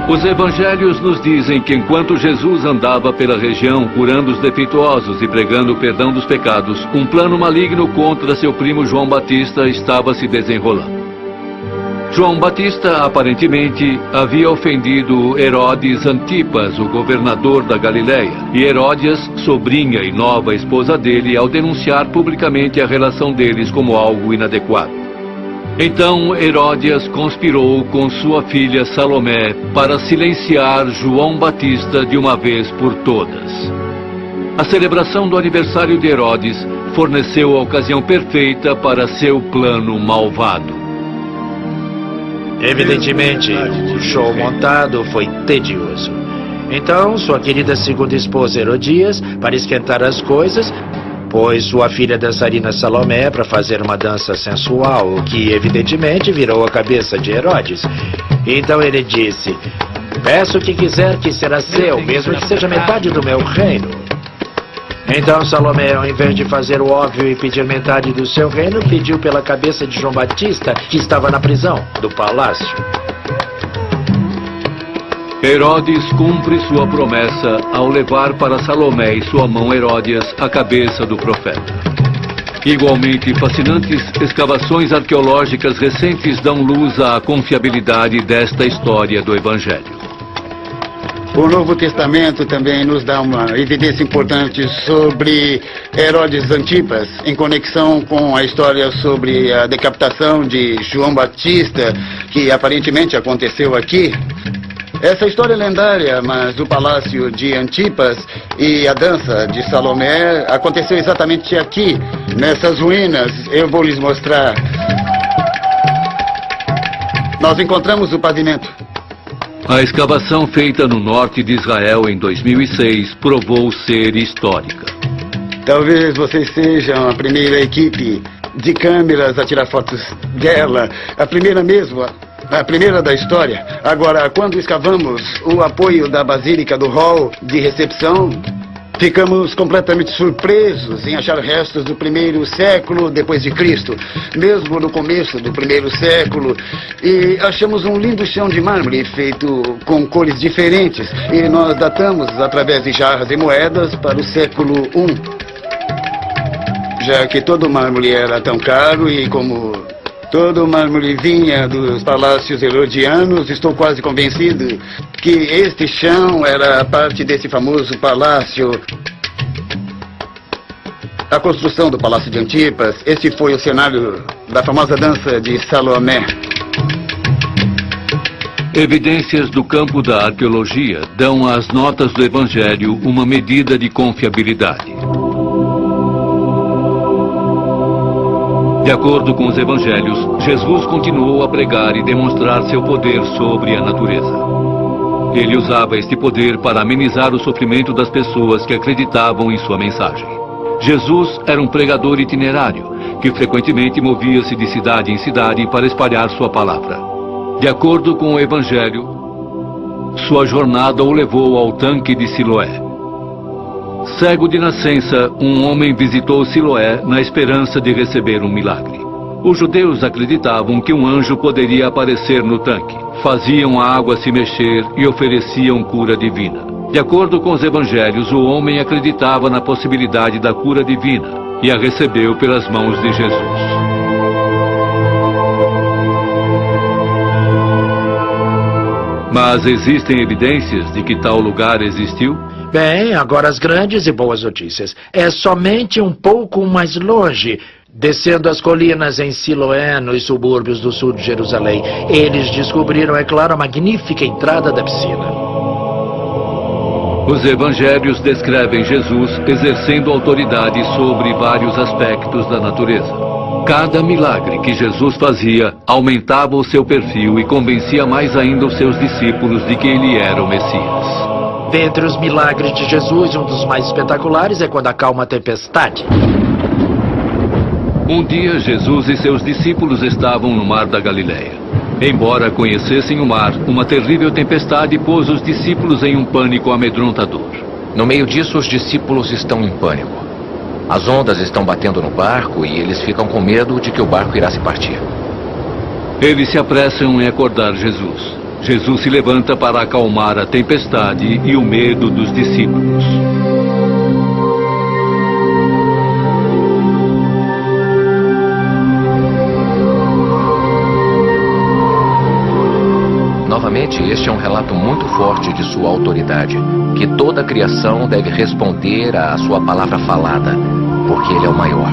Os evangelhos nos dizem que enquanto Jesus andava pela região curando os defeituosos e pregando o perdão dos pecados, um plano maligno contra seu primo João Batista estava se desenrolando. João Batista, aparentemente, havia ofendido Herodes Antipas, o governador da Galileia, e Heródias, sobrinha e nova esposa dele, ao denunciar publicamente a relação deles como algo inadequado. Então Heródias conspirou com sua filha Salomé para silenciar João Batista de uma vez por todas. A celebração do aniversário de Herodes forneceu a ocasião perfeita para seu plano malvado. Evidentemente, o show montado foi tedioso. Então, sua querida segunda esposa Herodias, para esquentar as coisas, pôs sua filha dançarina Salomé para fazer uma dança sensual, o que evidentemente virou a cabeça de Herodes. Então ele disse: peço o que quiser que será seu, mesmo que seja metade do meu reino. Então Salomé, ao invés de fazer o óbvio e pedir metade do seu reino, pediu pela cabeça de João Batista, que estava na prisão do palácio. Herodes cumpre sua promessa ao levar para Salomé e sua mão Heródias a cabeça do profeta. Igualmente fascinantes escavações arqueológicas recentes dão luz à confiabilidade desta história do Evangelho. O Novo Testamento também nos dá uma evidência importante sobre Herodes Antipas, em conexão com a história sobre a decapitação de João Batista, que aparentemente aconteceu aqui. Essa história é lendária, mas o palácio de Antipas e a dança de Salomé aconteceu exatamente aqui, nessas ruínas. Eu vou lhes mostrar. Nós encontramos o pavimento. A escavação feita no norte de Israel em 2006 provou ser histórica. Talvez vocês sejam a primeira equipe de câmeras a tirar fotos dela, a primeira mesmo, a primeira da história. Agora, quando escavamos o apoio da Basílica do Hall de recepção, ficamos completamente surpresos em achar restos do primeiro século depois de Cristo, mesmo no começo do primeiro século, e achamos um lindo chão de mármore feito com cores diferentes, e nós datamos através de jarras e moedas para o século I. Já que todo mármore era tão caro e como todo mármore vinha dos palácios herodianos, estou quase convencido que este chão era parte desse famoso palácio. A construção do Palácio de Antipas, esse foi o cenário da famosa dança de Salomé. Evidências do campo da arqueologia dão às notas do Evangelho uma medida de confiabilidade. De acordo com os evangelhos, Jesus continuou a pregar e demonstrar seu poder sobre a natureza. Ele usava este poder para amenizar o sofrimento das pessoas que acreditavam em sua mensagem. Jesus era um pregador itinerário, que frequentemente movia-se de cidade em cidade para espalhar sua palavra. De acordo com o evangelho, sua jornada o levou ao tanque de Siloé. Cego de nascença, um homem visitou Siloé na esperança de receber um milagre. Os judeus acreditavam que um anjo poderia aparecer no tanque. Faziam a água se mexer e ofereciam cura divina. De acordo com os evangelhos, o homem acreditava na possibilidade da cura divina e a recebeu pelas mãos de Jesus. Mas existem evidências de que tal lugar existiu? Bem, agora as grandes e boas notícias. É somente um pouco mais longe, descendo as colinas em Siloé, nos subúrbios do sul de Jerusalém. Eles descobriram, é claro, a magnífica entrada da piscina. Os evangelhos descrevem Jesus exercendo autoridade sobre vários aspectos da natureza. Cada milagre que Jesus fazia aumentava o seu perfil e convencia mais ainda os seus discípulos de que ele era o Messias. Dentre os milagres de Jesus, um dos mais espetaculares é quando acalma a tempestade. Um dia, Jesus e seus discípulos estavam no mar da Galileia. Embora conhecessem o mar, uma terrível tempestade pôs os discípulos em um pânico amedrontador. No meio disso, os discípulos estão em pânico. As ondas estão batendo no barco e eles ficam com medo de que o barco irá se partir. Eles se apressam em acordar Jesus. Jesus se levanta para acalmar a tempestade e o medo dos discípulos. Novamente, este é um relato muito forte de sua autoridade, que toda a criação deve responder à sua palavra falada, porque ele é o maior.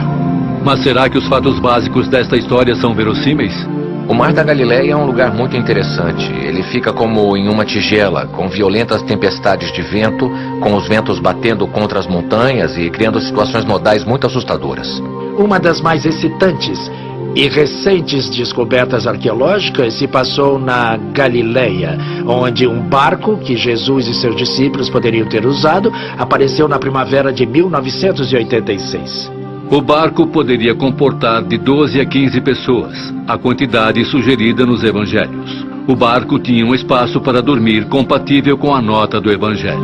Mas será que os fatos básicos desta história são verossímeis? O Mar da Galileia é um lugar muito interessante. Ele fica como em uma tigela, com violentas tempestades de vento, com os ventos batendo contra as montanhas e criando situações modais muito assustadoras. Uma das mais excitantes e recentes descobertas arqueológicas se passou na Galileia, onde um barco que Jesus e seus discípulos poderiam ter usado apareceu na primavera de 1986. O barco poderia comportar de 12 a 15 pessoas, a quantidade sugerida nos evangelhos. O barco tinha um espaço para dormir compatível com a nota do evangelho.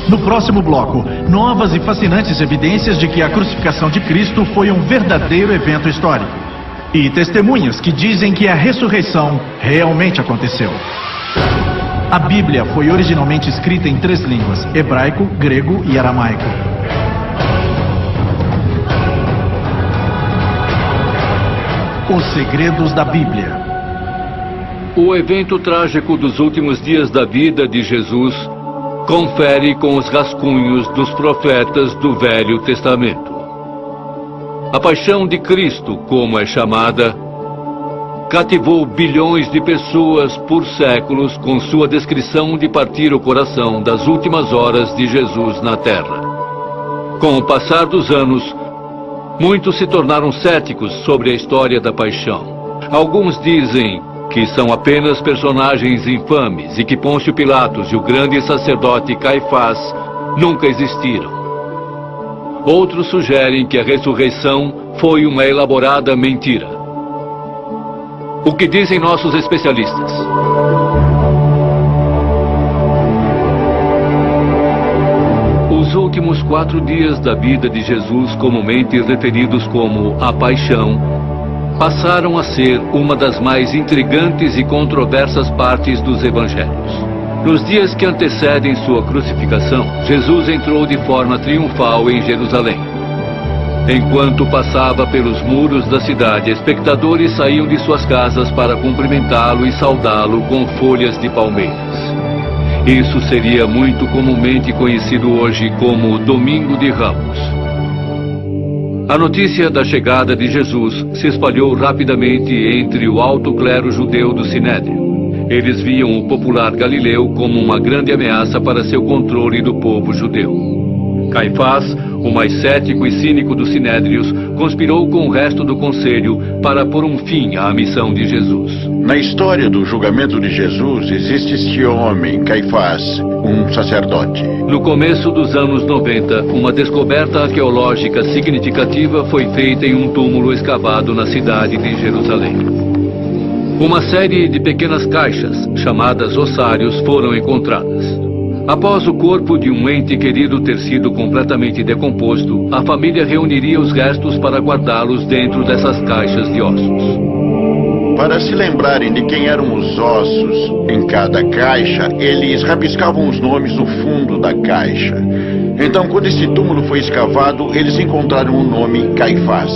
No próximo bloco, novas e fascinantes evidências de que a crucificação de Cristo foi um verdadeiro evento histórico. E testemunhas que dizem que a ressurreição realmente aconteceu. A Bíblia foi originalmente escrita em 3 línguas: hebraico, grego e aramaico. Os segredos da Bíblia. O evento trágico dos últimos dias da vida de Jesus confere com os rascunhos dos profetas do Velho Testamento. A paixão de Cristo, como é chamada, cativou bilhões de pessoas por séculos com sua descrição de partir o coração das últimas horas de Jesus na Terra. Com o passar dos anos, muitos se tornaram céticos sobre a história da paixão. Alguns dizem que são apenas personagens infames e que Pôncio Pilatos e o grande sacerdote Caifás nunca existiram. Outros sugerem que a ressurreição foi uma elaborada mentira. O que dizem nossos especialistas? Os últimos 4 dias da vida de Jesus, comumente referidos como a paixão, passaram a ser uma das mais intrigantes e controversas partes dos evangelhos. Nos dias que antecedem sua crucificação, Jesus entrou de forma triunfal em Jerusalém. Enquanto passava pelos muros da cidade, espectadores saíam de suas casas para cumprimentá-lo e saudá-lo com folhas de palmeiras. Isso seria muito comumente conhecido hoje como Domingo de Ramos. A notícia da chegada de Jesus se espalhou rapidamente entre o alto clero judeu do Sinédrio. Eles viam o popular Galileu como uma grande ameaça para seu controle do povo judeu. Caifás, o mais cético e cínico dos Sinédrios, conspirou com o resto do conselho para pôr um fim à missão de Jesus. Na história do julgamento de Jesus, existe este homem, Caifás, um sacerdote. No começo dos anos 90, uma descoberta arqueológica significativa foi feita em um túmulo escavado na cidade de Jerusalém. Uma série de pequenas caixas, chamadas ossários, foram encontradas. Após o corpo de um ente querido ter sido completamente decomposto, a família reuniria os restos para guardá-los dentro dessas caixas de ossos. Para se lembrarem de quem eram os ossos em cada caixa, eles rabiscavam os nomes no fundo da caixa. Então, quando esse túmulo foi escavado, eles encontraram o nome Caifás.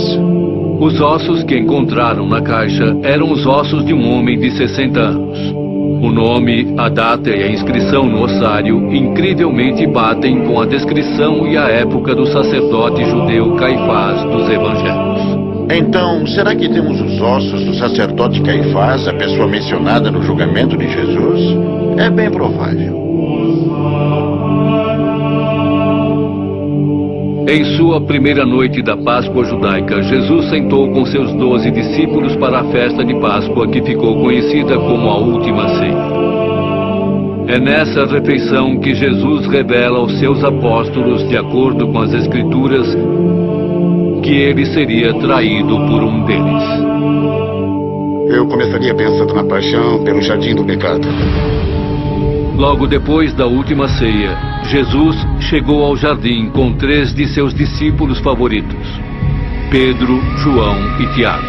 Os ossos que encontraram na caixa eram os ossos de um homem de 60 anos. O nome, a data e a inscrição no ossário incrivelmente batem com a descrição e a época do sacerdote judeu Caifás dos Evangelhos. Então, será que temos os ossos do sacerdote Caifás, a pessoa mencionada no julgamento de Jesus? É bem provável. Em sua primeira noite da Páscoa judaica, Jesus sentou com seus 12 discípulos para a festa de Páscoa que ficou conhecida como a Última Ceia. É nessa refeição que Jesus revela aos seus apóstolos, de acordo com as Escrituras, que ele seria traído por um deles. Eu começaria pensando na paixão pelo jardim do pecado. Logo depois da Última Ceia, Jesus chegou ao jardim com 3 de seus discípulos favoritos, Pedro, João e Tiago.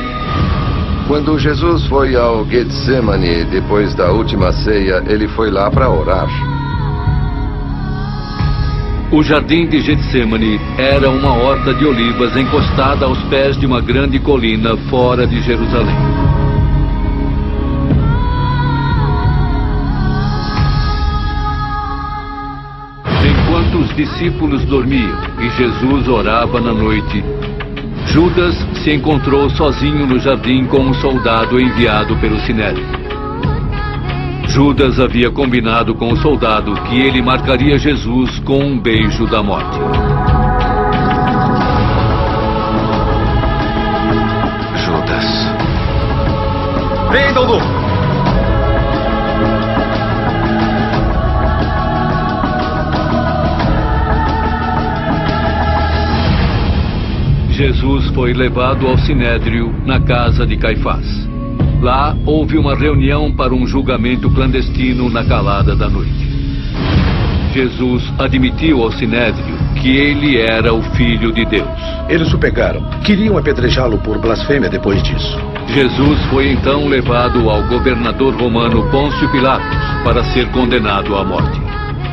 Quando Jesus foi ao Getsemane, depois da Última Ceia, ele foi lá para orar. O jardim de Getsemane era uma horta de olivas encostada aos pés de uma grande colina fora de Jerusalém. Enquanto os discípulos dormiam e Jesus orava na noite, Judas se encontrou sozinho no jardim com um soldado enviado pelo Sinédrio. Judas havia combinado com o soldado que ele marcaria Jesus com um beijo da morte. Judas. Prendam-no! Jesus foi levado ao Sinédrio na casa de Caifás. Lá houve uma reunião para um julgamento clandestino na calada da noite. Jesus admitiu ao Sinédrio que ele era o Filho de Deus. Eles o pegaram. Queriam apedrejá-lo por blasfêmia depois disso. Jesus foi então levado ao governador romano Pôncio Pilatos para ser condenado à morte.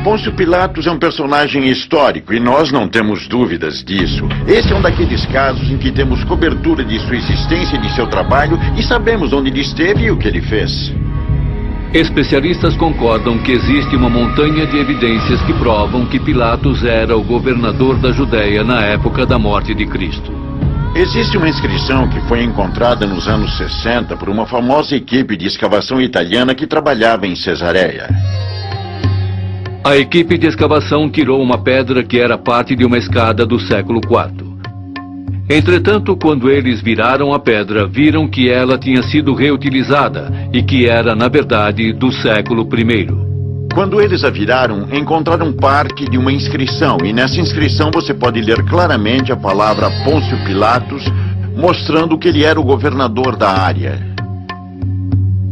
Pôncio Pilatos é um personagem histórico e nós não temos dúvidas disso. Esse é um daqueles casos em que temos cobertura de sua existência e de seu trabalho e sabemos onde ele esteve e o que ele fez. Especialistas concordam que existe uma montanha de evidências que provam que Pilatos era o governador da Judéia na época da morte de Cristo. Existe uma inscrição que foi encontrada nos anos 60 por uma famosa equipe de escavação italiana que trabalhava em Cesareia. A equipe de escavação tirou uma pedra que era parte de uma escada do século IV. Entretanto, quando eles viraram a pedra, viram que ela tinha sido reutilizada e que era, na verdade, do século I. Quando eles a viraram, encontraram parte de uma inscrição, e nessa inscrição você pode ler claramente a palavra Pôncio Pilatos, mostrando que ele era o governador da área.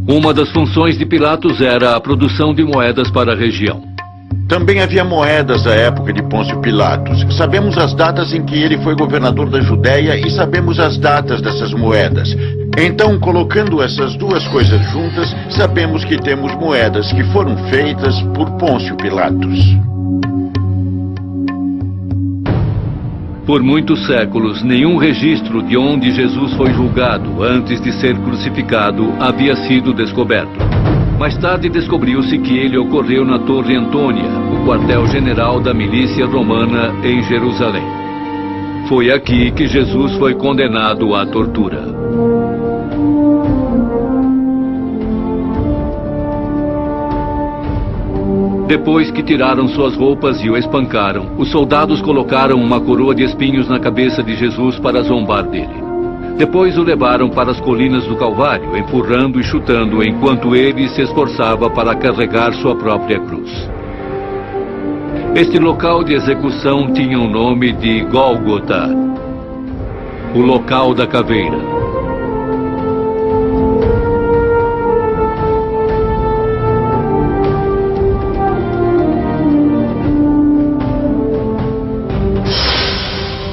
Uma das funções de Pilatos era a produção de moedas para a região. Também havia moedas da época de Pôncio Pilatos. Sabemos as datas em que ele foi governador da Judéia e sabemos as datas dessas moedas. Então, colocando essas duas coisas juntas, sabemos que temos moedas que foram feitas por Pôncio Pilatos. Por muitos séculos, nenhum registro de onde Jesus foi julgado antes de ser crucificado havia sido descoberto. Mais tarde descobriu-se que ele ocorreu na Torre Antônia, o quartel-general da milícia romana em Jerusalém. Foi aqui que Jesus foi condenado à tortura. Depois que tiraram suas roupas e o espancaram, os soldados colocaram uma coroa de espinhos na cabeça de Jesus para zombar dele. Depois o levaram para as colinas do Calvário, empurrando e chutando, enquanto ele se esforçava para carregar sua própria cruz. Este local de execução tinha o nome de Gólgota, o local da caveira.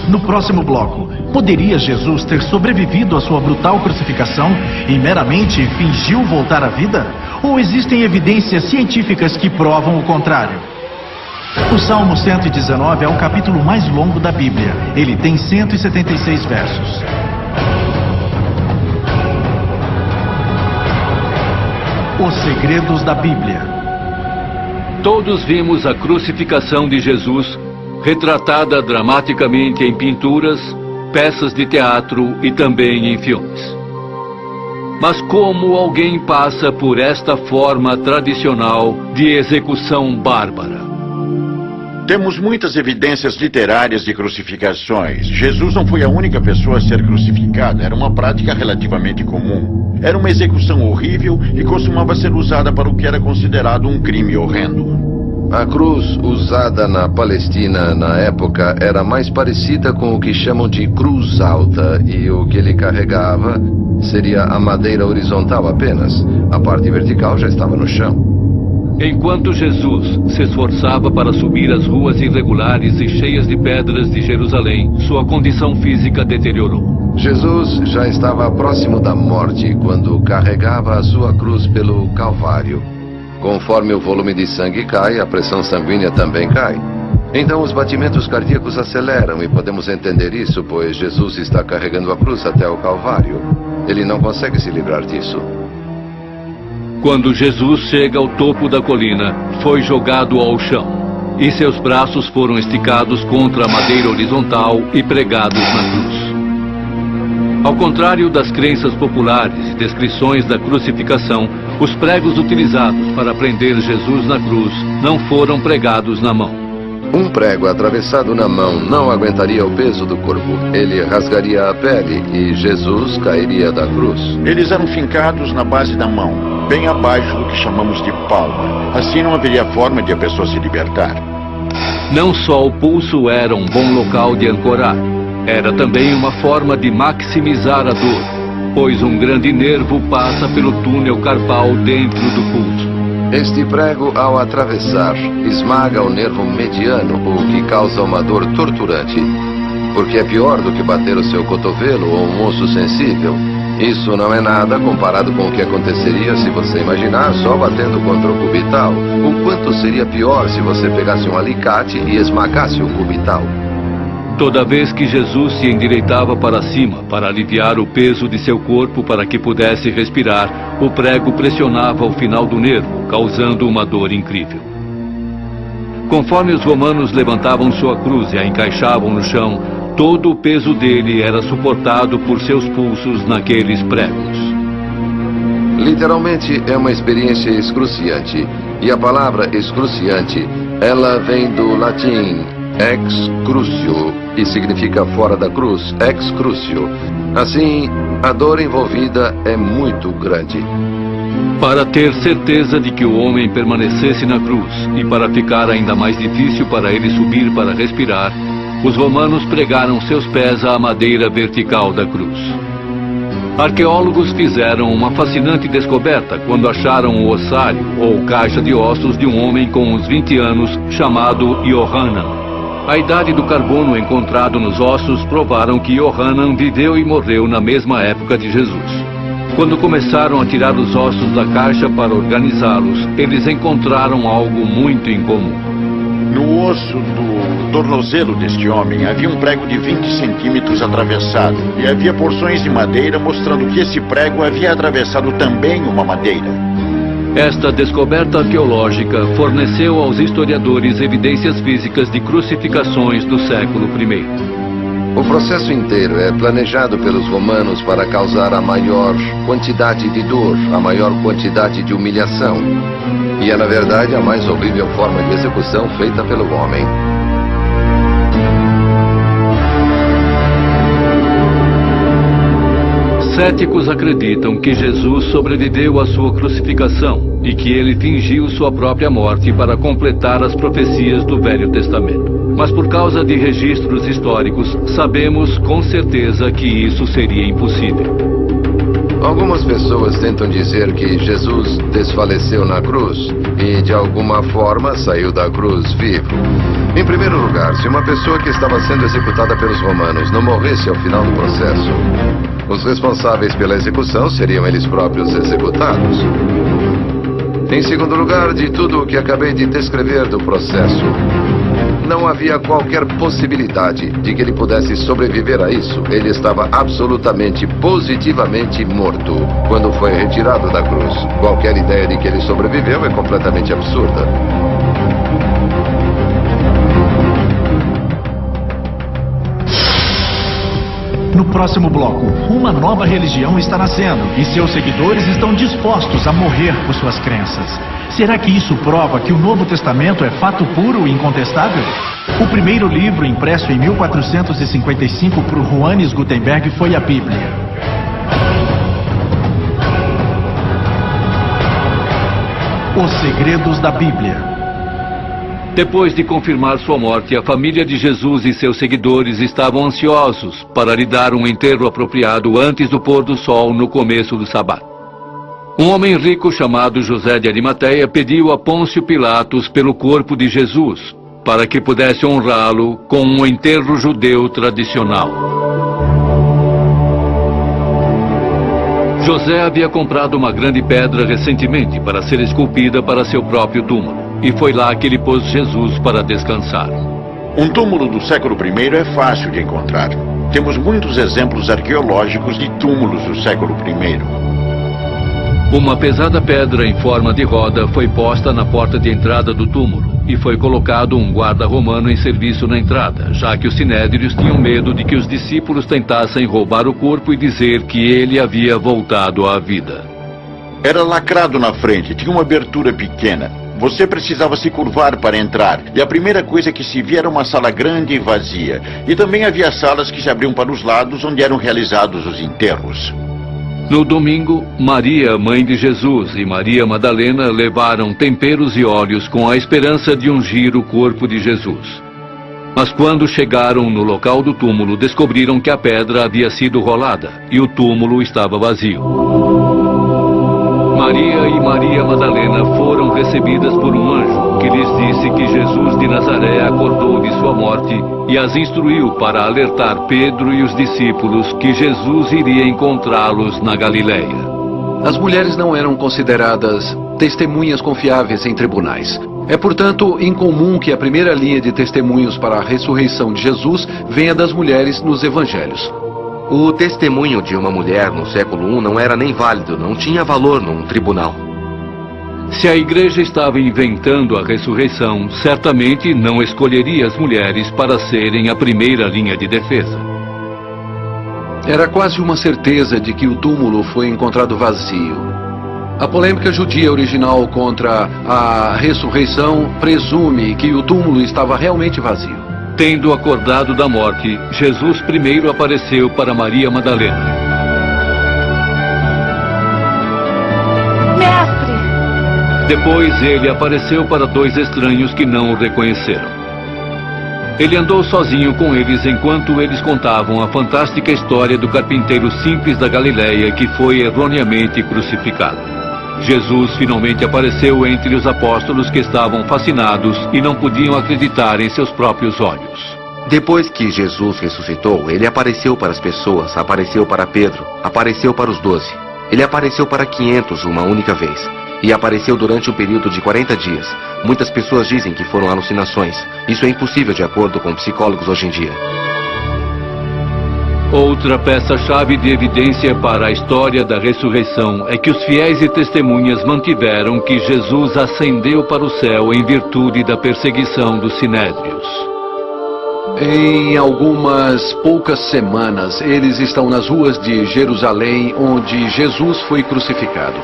No próximo bloco, poderia Jesus ter sobrevivido à sua brutal crucificação e meramente fingiu voltar à vida? Ou existem evidências científicas que provam o contrário? O Salmo 119 é o capítulo mais longo da Bíblia. Ele tem 176 versos. Os segredos da Bíblia. Todos vimos a crucificação de Jesus, retratada dramaticamente em pinturas, peças de teatro e também em filmes. Mas como alguém passa por esta forma tradicional de execução bárbara? Temos muitas evidências literárias de crucificações. Jesus não foi a única pessoa a ser crucificada. Era uma prática relativamente comum. Era uma execução horrível e costumava ser usada para o que era considerado um crime horrendo. A cruz usada na Palestina na época era mais parecida com o que chamam de cruz alta, e o que ele carregava seria a madeira horizontal apenas. A parte vertical já estava no chão. Enquanto Jesus se esforçava para subir as ruas irregulares e cheias de pedras de Jerusalém, sua condição física deteriorou. Jesus já estava próximo da morte quando carregava a sua cruz pelo Calvário. Conforme o volume de sangue cai, a pressão sanguínea também cai. Então os batimentos cardíacos aceleram, e podemos entender isso, pois Jesus está carregando a cruz até o Calvário. Ele não consegue se livrar disso. Quando Jesus chega ao topo da colina, foi jogado ao chão, e seus braços foram esticados contra a madeira horizontal e pregados na cruz. Ao contrário das crenças populares e descrições da crucificação, os pregos utilizados para prender Jesus na cruz não foram pregados na mão. Um prego atravessado na mão não aguentaria o peso do corpo. Ele rasgaria a pele e Jesus cairia da cruz. Eles eram fincados na base da mão, bem abaixo do que chamamos de palma. Assim não haveria forma de a pessoa se libertar. Não só o pulso era um bom local de ancorar, era também uma forma de maximizar a dor, pois um grande nervo passa pelo túnel carpal dentro do pulso. Este prego, ao atravessar, esmaga o nervo mediano, o que causa uma dor torturante. Porque é pior do que bater o seu cotovelo ou um osso sensível. Isso não é nada comparado com o que aconteceria se você imaginar só batendo contra o cubital. O quanto seria pior se você pegasse um alicate e esmagasse o cubital. Toda vez que Jesus se endireitava para cima para aliviar o peso de seu corpo para que pudesse respirar, o prego pressionava o final do nervo, causando uma dor incrível. Conforme os romanos levantavam sua cruz e a encaixavam no chão, todo o peso dele era suportado por seus pulsos naqueles pregos. Literalmente é uma experiência excruciante. E a palavra excruciante, ela vem do latim ex crucio, e significa fora da cruz, ex crucio. Assim, a dor envolvida é muito grande. Para ter certeza de que o homem permanecesse na cruz e para ficar ainda mais difícil para ele subir para respirar, os romanos pregaram seus pés à madeira vertical da cruz. Arqueólogos fizeram uma fascinante descoberta quando acharam o ossário ou caixa de ossos de um homem com uns 20 anos chamado Yohanan. A idade do carbono encontrado nos ossos provaram que Yohanan viveu e morreu na mesma época de Jesus. Quando começaram a tirar os ossos da caixa para organizá-los, eles encontraram algo muito incomum. No osso do tornozelo deste homem havia um prego de 20 centímetros atravessado, e havia porções de madeira mostrando que esse prego havia atravessado também uma madeira. Esta descoberta arqueológica forneceu aos historiadores evidências físicas de crucificações do século I. O processo inteiro é planejado pelos romanos para causar a maior quantidade de dor, a maior quantidade de humilhação. E é, na verdade, a mais horrível forma de execução feita pelo homem. Céticos acreditam que Jesus sobreviveu à sua crucificação e que ele fingiu sua própria morte para completar as profecias do Velho Testamento. Mas por causa de registros históricos, sabemos com certeza que isso seria impossível. Algumas pessoas tentam dizer que Jesus desfaleceu na cruz e, de alguma forma, saiu da cruz vivo. Em primeiro lugar, se uma pessoa que estava sendo executada pelos romanos não morresse ao final do processo, os responsáveis pela execução seriam eles próprios executados. Em segundo lugar, de tudo o que acabei de descrever do processo, Não havia qualquer possibilidade de que ele pudesse sobreviver a isso. Ele estava absolutamente, positivamente morto quando foi retirado da cruz. Qualquer ideia de que ele sobreviveu é completamente absurda. No próximo bloco, uma nova religião está nascendo e seus seguidores estão dispostos a morrer por suas crenças. Será que isso prova que o Novo Testamento é fato puro e incontestável? O primeiro livro impresso em 1455 por Johannes Gutenberg foi a Bíblia. Os segredos da Bíblia. Depois de confirmar sua morte, a família de Jesus e seus seguidores estavam ansiosos para lhe dar um enterro apropriado antes do pôr do sol no começo do sábado. Um homem rico chamado José de Arimateia pediu a Pôncio Pilatos pelo corpo de Jesus, para que pudesse honrá-lo com um enterro judeu tradicional. José havia comprado uma grande pedra recentemente para ser esculpida para seu próprio túmulo. E foi lá que ele pôs Jesus para descansar. Um túmulo do século I é fácil de encontrar. Temos muitos exemplos arqueológicos de túmulos do século I. Uma pesada pedra em forma de roda foi posta na porta de entrada do túmulo e foi colocado um guarda romano em serviço na entrada, já que os sinédrios tinham medo de que os discípulos tentassem roubar o corpo e dizer que ele havia voltado à vida. Era lacrado na frente, tinha uma abertura pequena. Você precisava se curvar para entrar, e a primeira coisa que se via era uma sala grande e vazia. E também havia salas que se abriam para os lados, onde eram realizados os enterros. No domingo, Maria, mãe de Jesus, e Maria Madalena levaram temperos e óleos com a esperança de ungir o corpo de Jesus. Mas quando chegaram no local do túmulo, descobriram que a pedra havia sido rolada e o túmulo estava vazio. Maria e Maria Madalena foram recebidas por um anjo que lhes disse que Jesus de Nazaré acordou de sua morte e as instruiu para alertar Pedro e os discípulos que Jesus iria encontrá-los na Galileia. As mulheres não eram consideradas testemunhas confiáveis em tribunais. É, portanto, incomum que a primeira linha de testemunhos para a ressurreição de Jesus venha das mulheres nos evangelhos. O testemunho de uma mulher no século I não era nem válido, não tinha valor num tribunal. Se a igreja estava inventando a ressurreição, certamente não escolheria as mulheres para serem a primeira linha de defesa. Era quase uma certeza de que o túmulo foi encontrado vazio. A polêmica judia original contra a ressurreição presume que o túmulo estava realmente vazio. Tendo acordado da morte, Jesus primeiro apareceu para Maria Madalena. Mestre! Depois ele apareceu para dois estranhos que não o reconheceram. Ele andou sozinho com eles enquanto eles contavam a fantástica história do carpinteiro simples da Galileia que foi erroneamente crucificado. Jesus finalmente apareceu entre os apóstolos que estavam fascinados e não podiam acreditar em seus próprios olhos. Depois que Jesus ressuscitou, ele apareceu para as pessoas, apareceu para Pedro, apareceu para os 12. Ele apareceu para 500 uma única vez. E apareceu durante um período de 40 dias. Muitas pessoas dizem que foram alucinações. Isso é impossível de acordo com psicólogos hoje em dia. Outra peça-chave de evidência para a história da ressurreição é que os fiéis e testemunhas mantiveram que Jesus ascendeu para o céu em virtude da perseguição dos sinédrios. Em algumas poucas semanas, eles estão nas ruas de Jerusalém, onde Jesus foi crucificado.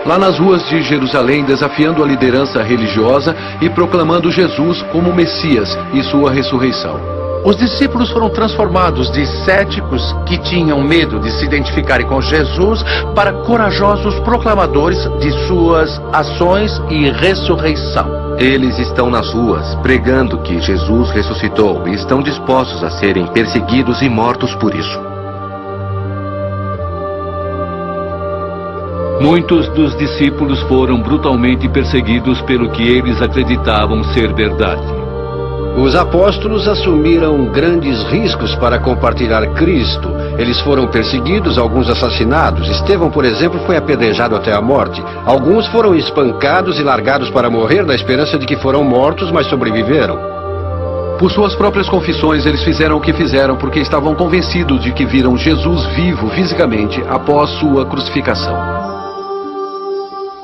Lá nas ruas de Jerusalém, desafiando a liderança religiosa e proclamando Jesus como Messias e sua ressurreição. Os discípulos foram transformados de céticos que tinham medo de se identificarem com Jesus para corajosos proclamadores de suas ações e ressurreição. Eles estão nas ruas pregando que Jesus ressuscitou e estão dispostos a serem perseguidos e mortos por isso. Muitos dos discípulos foram brutalmente perseguidos pelo que eles acreditavam ser verdade. Os apóstolos assumiram grandes riscos para compartilhar Cristo. Eles foram perseguidos, alguns assassinados. Estevão, por exemplo, foi apedrejado até a morte. Alguns foram espancados e largados para morrer na esperança de que foram mortos, mas sobreviveram. Por suas próprias confissões, eles fizeram o que fizeram porque estavam convencidos de que viram Jesus vivo fisicamente após sua crucificação.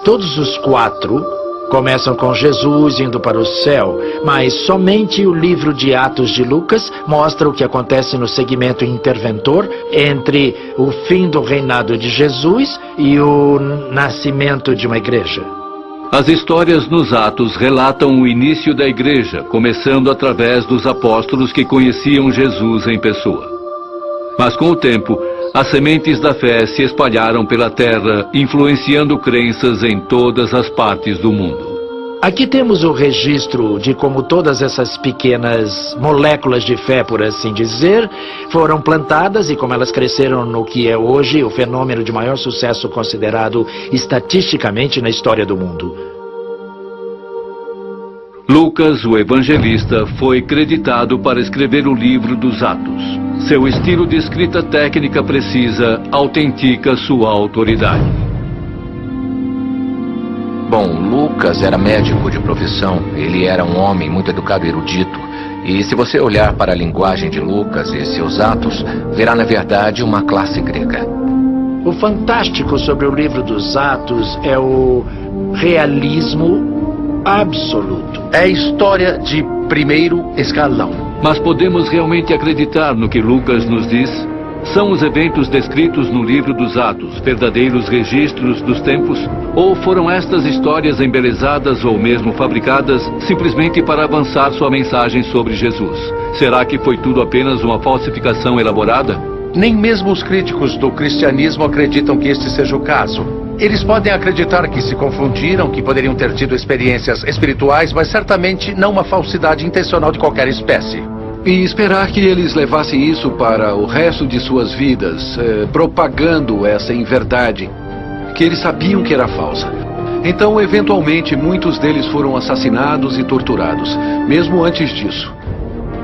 Todos os 4 começam com Jesus indo para o céu, mas somente o livro de Atos de Lucas mostra o que acontece no segmento interventor entre o fim do reinado de Jesus e o nascimento de uma igreja. As histórias nos Atos relatam o início da igreja, começando através dos apóstolos que conheciam Jesus em pessoa. Mas com o tempo, as sementes da fé se espalharam pela terra, influenciando crenças em todas as partes do mundo. Aqui temos o registro de como todas essas pequenas moléculas de fé, por assim dizer, foram plantadas e como elas cresceram no que é hoje o fenômeno de maior sucesso considerado estatisticamente na história do mundo. Lucas, o evangelista, foi creditado para escrever o livro dos Atos. Seu estilo de escrita técnica precisa autentica sua autoridade. Bom, Lucas era médico de profissão. Ele era um homem muito educado e erudito. E se você olhar para a linguagem de Lucas e seus atos, verá na verdade uma classe grega. O fantástico sobre o livro dos Atos é o realismo absoluto. É história de primeiro escalão. Mas podemos realmente acreditar no que Lucas nos diz? São os eventos descritos no livro dos Atos verdadeiros registros dos tempos? Ou foram estas histórias embelezadas ou mesmo fabricadas simplesmente para avançar sua mensagem sobre Jesus? Será que foi tudo apenas uma falsificação elaborada? Nem mesmo os críticos do cristianismo acreditam que este seja o caso. Eles podem acreditar que se confundiram, que poderiam ter tido experiências espirituais, mas certamente não uma falsidade intencional de qualquer espécie. E esperar que eles levassem isso para o resto de suas vidas, propagando essa inverdade, que eles sabiam que era falsa. Então, eventualmente, muitos deles foram assassinados e torturados, mesmo antes disso.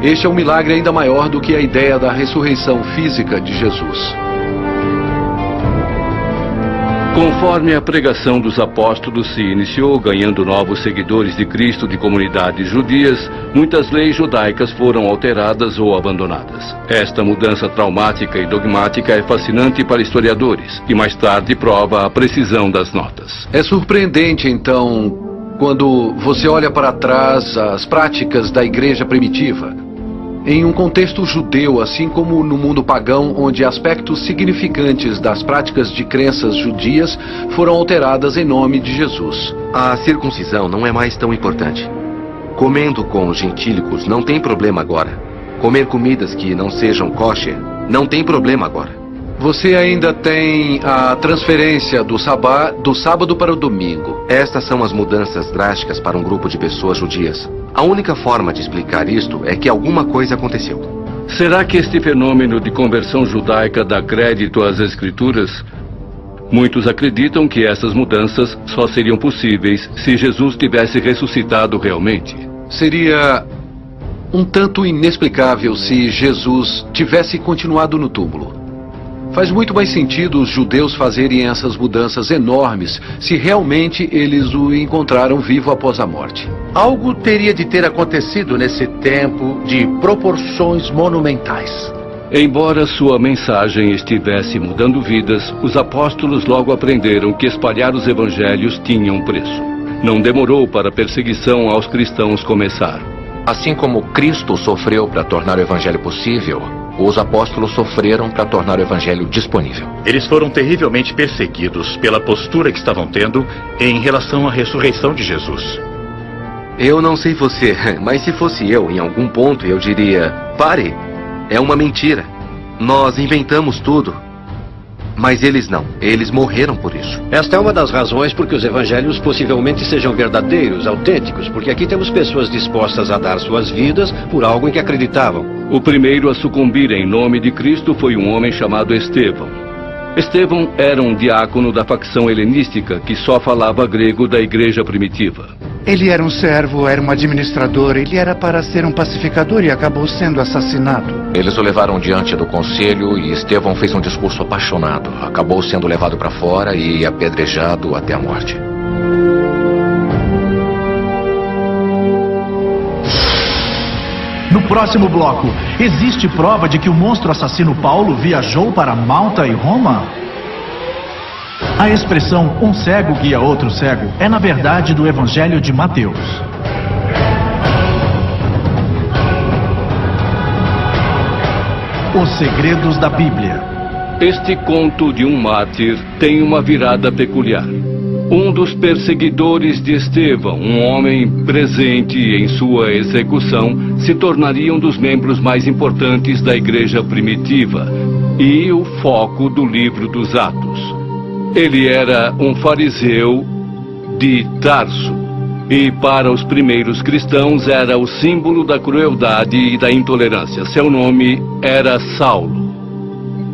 Este é um milagre ainda maior do que a ideia da ressurreição física de Jesus. Conforme a pregação dos apóstolos se iniciou, ganhando novos seguidores de Cristo de comunidades judias, muitas leis judaicas foram alteradas ou abandonadas. Esta mudança traumática e dogmática é fascinante para historiadores e mais tarde prova a precisão das notas. É surpreendente, então, quando você olha para trás as práticas da igreja primitiva. Em um contexto judeu, assim como no mundo pagão, onde aspectos significantes das práticas de crenças judias foram alteradas em nome de Jesus. A circuncisão não é mais tão importante. Comendo com os gentílicos não tem problema agora. Comer comidas que não sejam kosher não tem problema agora. Você ainda tem a transferência do sábado para o domingo. Estas são as mudanças drásticas para um grupo de pessoas judias. A única forma de explicar isto é que alguma coisa aconteceu. Será que este fenômeno de conversão judaica dá crédito às Escrituras? Muitos acreditam que essas mudanças só seriam possíveis se Jesus tivesse ressuscitado realmente. Seria um tanto inexplicável se Jesus tivesse continuado no túmulo. Faz muito mais sentido os judeus fazerem essas mudanças enormes se realmente eles o encontraram vivo após a morte. Algo teria de ter acontecido nesse tempo de proporções monumentais. Embora sua mensagem estivesse mudando vidas, os apóstolos logo aprenderam que espalhar os evangelhos tinha um preço. Não demorou para a perseguição aos cristãos começar. Assim como Cristo sofreu para tornar o evangelho possível, os apóstolos sofreram para tornar o evangelho disponível. Eles foram terrivelmente perseguidos pela postura que estavam tendo em relação à ressurreição de Jesus. Eu não sei você, mas se fosse eu, em algum ponto eu diria: pare, é uma mentira. Nós inventamos tudo. Mas eles não, eles morreram por isso. Esta é uma das razões por que os evangelhos possivelmente sejam verdadeiros, autênticos, porque aqui temos pessoas dispostas a dar suas vidas por algo em que acreditavam. O primeiro a sucumbir em nome de Cristo foi um homem chamado Estevão. Estevão era um diácono da facção helenística que só falava grego da igreja primitiva. Ele era um servo, era um administrador, ele era para ser um pacificador e acabou sendo assassinado. Eles o levaram diante do conselho e Estevão fez um discurso apaixonado. Acabou sendo levado para fora e apedrejado até a morte. No próximo bloco, existe prova de que o monstro assassino Paulo viajou para Malta e Roma? A expressão "um cego guia outro cego" é na verdade do Evangelho de Mateus. Os segredos da Bíblia. Este conto de um mártir tem uma virada peculiar. Um dos perseguidores de Estevão, um homem presente em sua execução, se tornaria um dos membros mais importantes da igreja primitiva e o foco do livro dos Atos. Ele era um fariseu de Tarso e para os primeiros cristãos era o símbolo da crueldade e da intolerância. Seu nome era Saulo.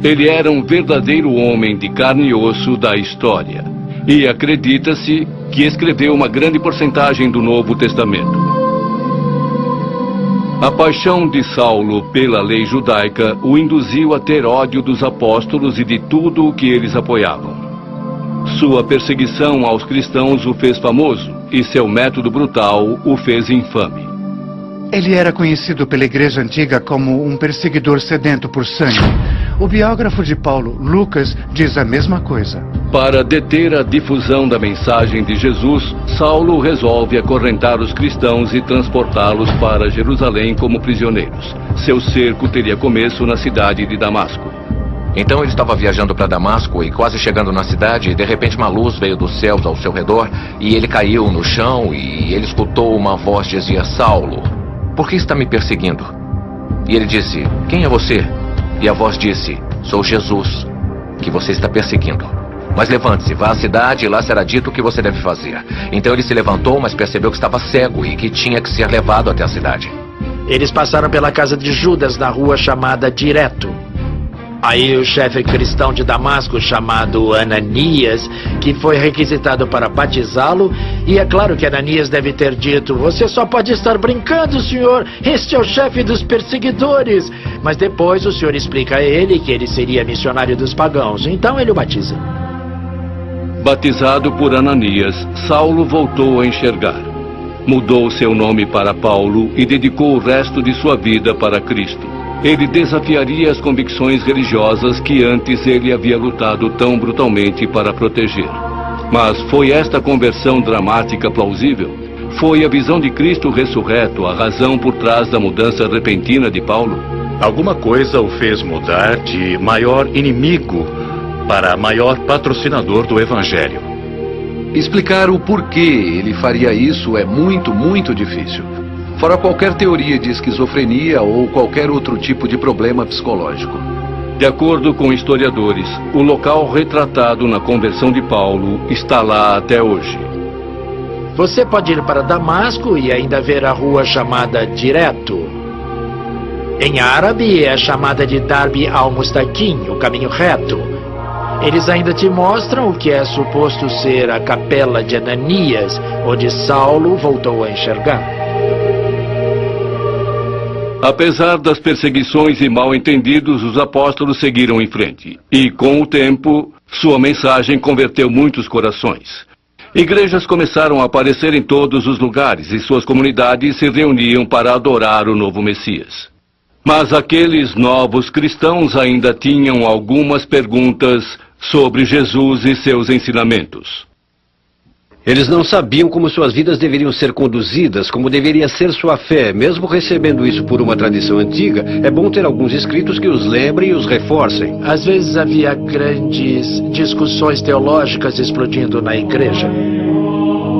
Ele era um verdadeiro homem de carne e osso da história. E acredita-se que escreveu uma grande porcentagem do Novo Testamento. A paixão de Saulo pela lei judaica o induziu a ter ódio dos apóstolos e de tudo o que eles apoiavam. Sua perseguição aos cristãos o fez famoso e seu método brutal o fez infame. Ele era conhecido pela Igreja Antiga como um perseguidor sedento por sangue. O biógrafo de Paulo, Lucas, diz a mesma coisa. Para deter a difusão da mensagem de Jesus, Saulo resolve acorrentar os cristãos e transportá-los para Jerusalém como prisioneiros. Seu cerco teria começo na cidade de Damasco. Então ele estava viajando para Damasco e quase chegando na cidade, de repente uma luz veio dos céus ao seu redor e ele caiu no chão e ele escutou uma voz que dizia: Saulo, por que está me perseguindo? E ele disse: quem é você? E a voz disse: sou Jesus, que você está perseguindo. Mas levante-se, vá à cidade e lá será dito o que você deve fazer. Então ele se levantou, mas percebeu que estava cego e que tinha que ser levado até a cidade. Eles passaram pela casa de Judas na rua chamada Direto. Aí o chefe cristão de Damasco, chamado Ananias, que foi requisitado para batizá-lo, e é claro que Ananias deve ter dito: você só pode estar brincando, senhor, este é o chefe dos perseguidores. Mas depois o senhor explica a ele que ele seria missionário dos pagãos, então ele o batiza. Batizado por Ananias, Saulo voltou a enxergar. Mudou seu nome para Paulo e dedicou o resto de sua vida para Cristo. Ele desafiaria as convicções religiosas que antes ele havia lutado tão brutalmente para proteger. Mas foi esta conversão dramática plausível? Foi a visão de Cristo ressurreto a razão por trás da mudança repentina de Paulo? Alguma coisa o fez mudar de maior inimigo para maior patrocinador do Evangelho. Explicar o porquê ele faria isso é muito difícil. Fora qualquer teoria de esquizofrenia ou qualquer outro tipo de problema psicológico. De acordo com historiadores, o local retratado na conversão de Paulo está lá até hoje. Você pode ir para Damasco e ainda ver a rua chamada Direto. Em árabe é chamada de Darbi al-Mustaqim, o caminho reto. Eles ainda te mostram o que é suposto ser a capela de Ananias, onde Saulo voltou a enxergar. Apesar das perseguições e mal-entendidos, os apóstolos seguiram em frente. E, com o tempo, sua mensagem converteu muitos corações. Igrejas começaram a aparecer em todos os lugares e suas comunidades se reuniam para adorar o novo Messias. Mas aqueles novos cristãos ainda tinham algumas perguntas sobre Jesus e seus ensinamentos. Eles não sabiam como suas vidas deveriam ser conduzidas, como deveria ser sua fé. Mesmo recebendo isso por uma tradição antiga, é bom ter alguns escritos que os lembrem e os reforcem. Às vezes havia grandes discussões teológicas explodindo na igreja.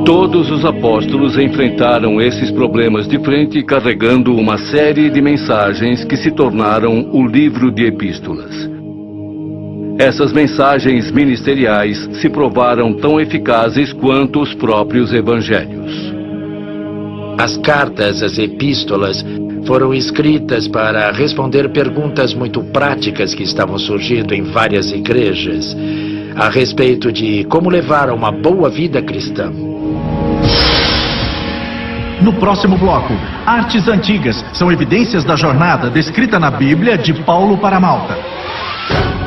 Todos os apóstolos enfrentaram esses problemas de frente, carregando uma série de mensagens que se tornaram o livro de epístolas. Essas mensagens ministeriais se provaram tão eficazes quanto os próprios evangelhos. As cartas, as epístolas, foram escritas para responder perguntas muito práticas que estavam surgindo em várias igrejas a respeito de como levar uma boa vida cristã. No próximo bloco, artes antigas são evidências da jornada descrita na Bíblia de Paulo para Malta.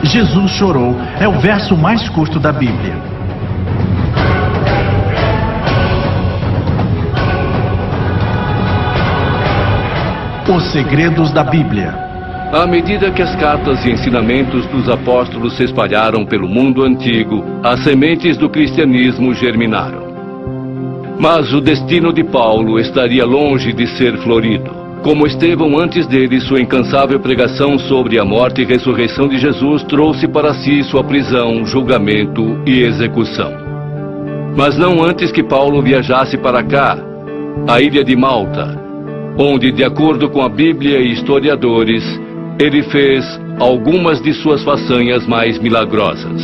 Jesus chorou é o verso mais curto da Bíblia. Os segredos da Bíblia. À medida que as cartas e ensinamentos dos apóstolos se espalharam pelo mundo antigo, as sementes do cristianismo germinaram. Mas o destino de Paulo estaria longe de ser florido. Como Estevão antes dele, sua incansável pregação sobre a morte e ressurreição de Jesus trouxe para si sua prisão, julgamento e execução. Mas não antes que Paulo viajasse para cá, a ilha de Malta, onde, de acordo com a Bíblia e historiadores, ele fez algumas de suas façanhas mais milagrosas.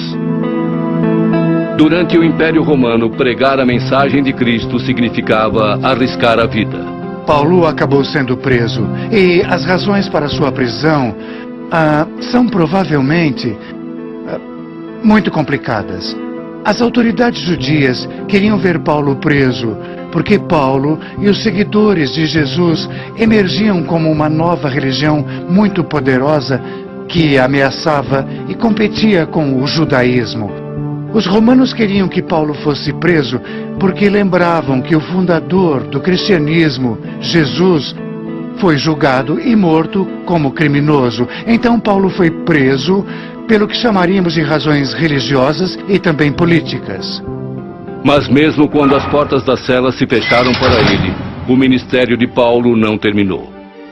Durante o Império Romano, pregar a mensagem de Cristo significava arriscar a vida. Paulo acabou sendo preso e as razões para sua prisão são provavelmente muito complicadas. As autoridades judias queriam ver Paulo preso porque Paulo e os seguidores de Jesus emergiam como uma nova religião muito poderosa que ameaçava e competia com o judaísmo. Os romanos queriam que Paulo fosse preso porque lembravam que o fundador do cristianismo, Jesus, foi julgado e morto como criminoso. Então Paulo foi preso pelo que chamaríamos de razões religiosas e também políticas. Mas mesmo quando as portas da cela se fecharam para ele, o ministério de Paulo não terminou.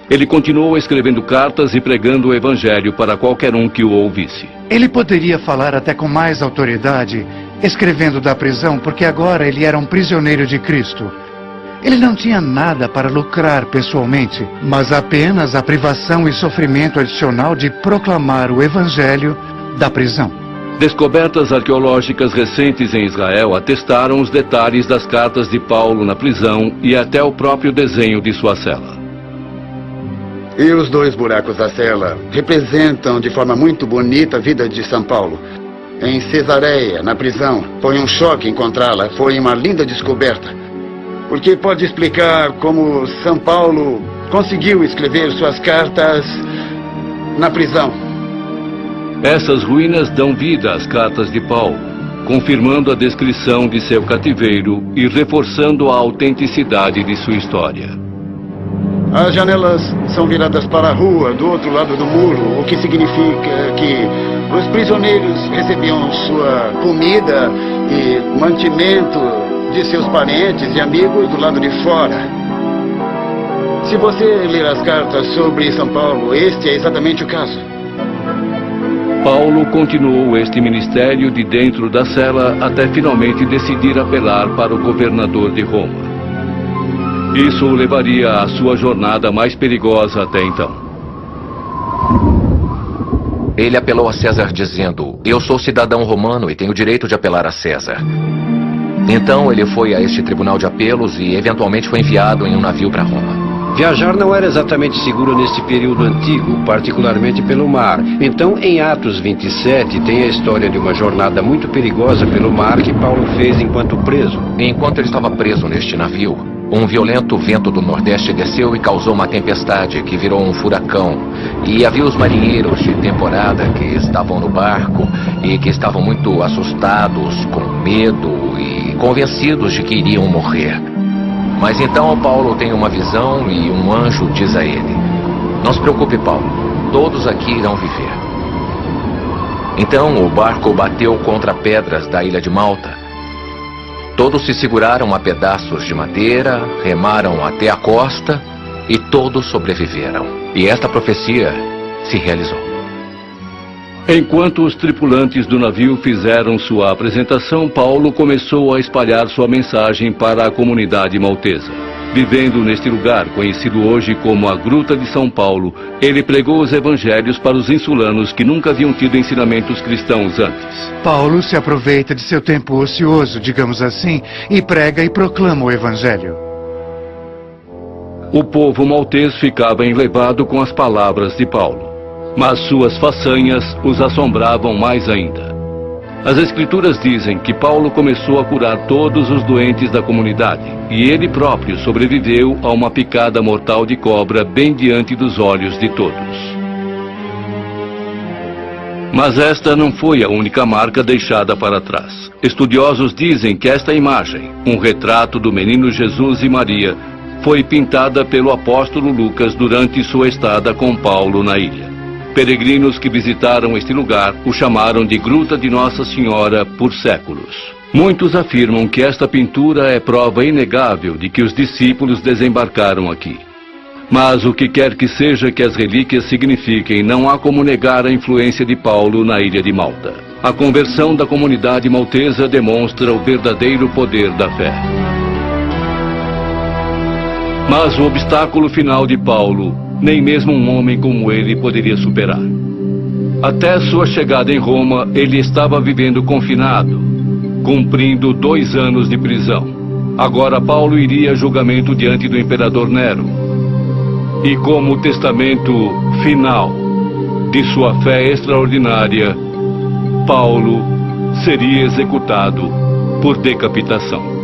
Ele continuou escrevendo cartas e pregando o evangelho para qualquer um que o ouvisse. Ele poderia falar até com mais autoridade, escrevendo da prisão, porque agora ele era um prisioneiro de Cristo. Ele não tinha nada para lucrar pessoalmente, mas apenas a privação e sofrimento adicional de proclamar o evangelho da prisão. Descobertas arqueológicas recentes em Israel atestaram os detalhes das cartas de Paulo na prisão e até o próprio desenho de sua cela. E os 2 buracos da cela representam de forma muito bonita a vida de São Paulo. Em Cesareia, na prisão, foi um choque encontrá-la, foi uma linda descoberta. Porque pode explicar como São Paulo conseguiu escrever suas cartas na prisão. Essas ruínas dão vida às cartas de Paulo, confirmando a descrição de seu cativeiro e reforçando a autenticidade de sua história. As janelas são viradas para a rua, do outro lado do muro, o que significa que os prisioneiros recebiam sua comida e mantimento de seus parentes e amigos do lado de fora. Se você ler as cartas sobre São Paulo, este é exatamente o caso. Paulo continuou este ministério de dentro da cela até finalmente decidir apelar para o governador de Roma. Isso o levaria à sua jornada mais perigosa até então. Ele apelou a César dizendo: "Eu sou cidadão romano e tenho direito de apelar a César." Então ele foi a este tribunal de apelos e eventualmente foi enviado em um navio para Roma. Viajar não era exatamente seguro neste período antigo, particularmente pelo mar. Então, em Atos 27, tem a história de uma jornada muito perigosa pelo mar que Paulo fez enquanto preso. Enquanto ele estava preso neste navio, um violento vento do nordeste desceu e causou uma tempestade que virou um furacão. E havia os marinheiros de temporada que estavam no barco e que estavam muito assustados, com medo e convencidos de que iriam morrer. Mas então Paulo tem uma visão e um anjo diz a ele: "Não se preocupe, Paulo, todos aqui irão viver." Então o barco bateu contra pedras da ilha de Malta. Todos se seguraram a pedaços de madeira, remaram até a costa e todos sobreviveram. E esta profecia se realizou. Enquanto os tripulantes do navio fizeram sua apresentação, Paulo começou a espalhar sua mensagem para a comunidade maltesa. Vivendo neste lugar, conhecido hoje como a Gruta de São Paulo, ele pregou os evangelhos para os insulanos que nunca haviam tido ensinamentos cristãos antes. Paulo se aproveita de seu tempo ocioso, digamos assim, e prega e proclama o evangelho. O povo maltês ficava enlevado com as palavras de Paulo. Mas suas façanhas os assombravam mais ainda. As Escrituras dizem que Paulo começou a curar todos os doentes da comunidade, e ele próprio sobreviveu a uma picada mortal de cobra bem diante dos olhos de todos. Mas esta não foi a única marca deixada para trás. Estudiosos dizem que esta imagem, um retrato do menino Jesus e Maria, foi pintada pelo apóstolo Lucas durante sua estada com Paulo na ilha. Peregrinos que visitaram este lugar o chamaram de Gruta de Nossa Senhora por séculos. Muitos afirmam que esta pintura é prova inegável de que os discípulos desembarcaram aqui. Mas o que quer que seja que as relíquias signifiquem, não há como negar a influência de Paulo na ilha de Malta. A conversão da comunidade maltesa demonstra o verdadeiro poder da fé. Mas o obstáculo final de Paulo, nem mesmo um homem como ele poderia superar. Até sua chegada em Roma, ele estava vivendo confinado, cumprindo 2 anos de prisão. Agora Paulo iria a julgamento diante do imperador Nero. E como testamento final de sua fé extraordinária, Paulo seria executado por decapitação.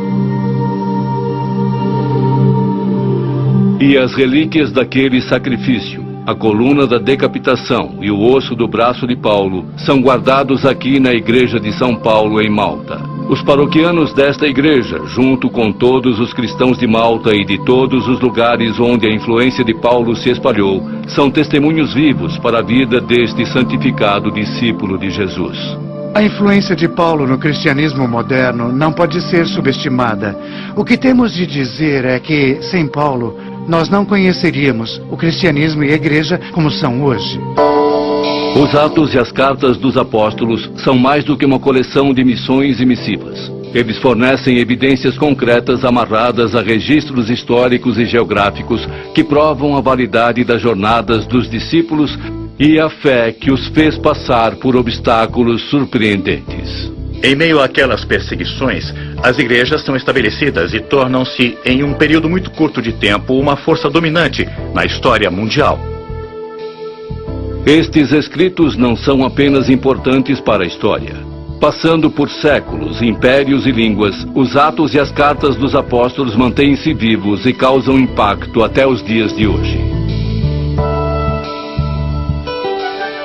E as relíquias daquele sacrifício, a coluna da decapitação e o osso do braço de Paulo, são guardados aqui na igreja de São Paulo, em Malta. Os paroquianos desta igreja, junto com todos os cristãos de Malta e de todos os lugares onde a influência de Paulo se espalhou, são testemunhos vivos para a vida deste santificado discípulo de Jesus. A influência de Paulo no cristianismo moderno não pode ser subestimada. O que temos de dizer é que, sem Paulo, nós não conheceríamos o cristianismo e a igreja como são hoje. Os Atos e as Cartas dos Apóstolos são mais do que uma coleção de missões e missivas. Eles fornecem evidências concretas amarradas a registros históricos e geográficos que provam a validade das jornadas dos discípulos e a fé que os fez passar por obstáculos surpreendentes. Em meio àquelas perseguições, as igrejas são estabelecidas e tornam-se, em um período muito curto de tempo, uma força dominante na história mundial. Estes escritos não são apenas importantes para a história. Passando por séculos, impérios e línguas, os Atos e as Cartas dos Apóstolos mantêm-se vivos e causam impacto até os dias de hoje.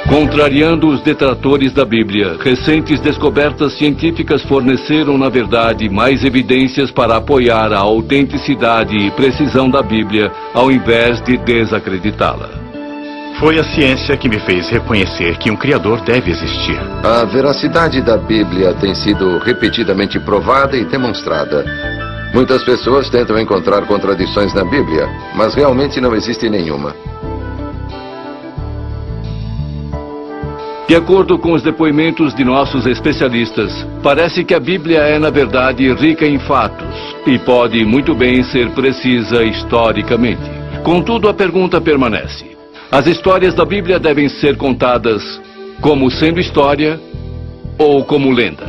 Contrariando os detratores da Bíblia, recentes descobertas científicas forneceram, na verdade, mais evidências para apoiar a autenticidade e precisão da Bíblia, ao invés de desacreditá-la. Foi a ciência que me fez reconhecer que um Criador deve existir. A veracidade da Bíblia tem sido repetidamente provada e demonstrada. Muitas pessoas tentam encontrar contradições na Bíblia, mas realmente não existe nenhuma. De acordo com os depoimentos de nossos especialistas, parece que a Bíblia é, na verdade, rica em fatos e pode muito bem ser precisa historicamente. Contudo, a pergunta permanece. As histórias da Bíblia devem ser contadas como sendo história ou como lenda.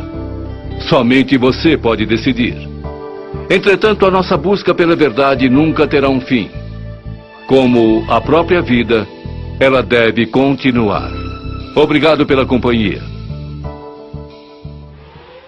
Somente você pode decidir. Entretanto, a nossa busca pela verdade nunca terá um fim. Como a própria vida, ela deve continuar. Obrigado pela companhia.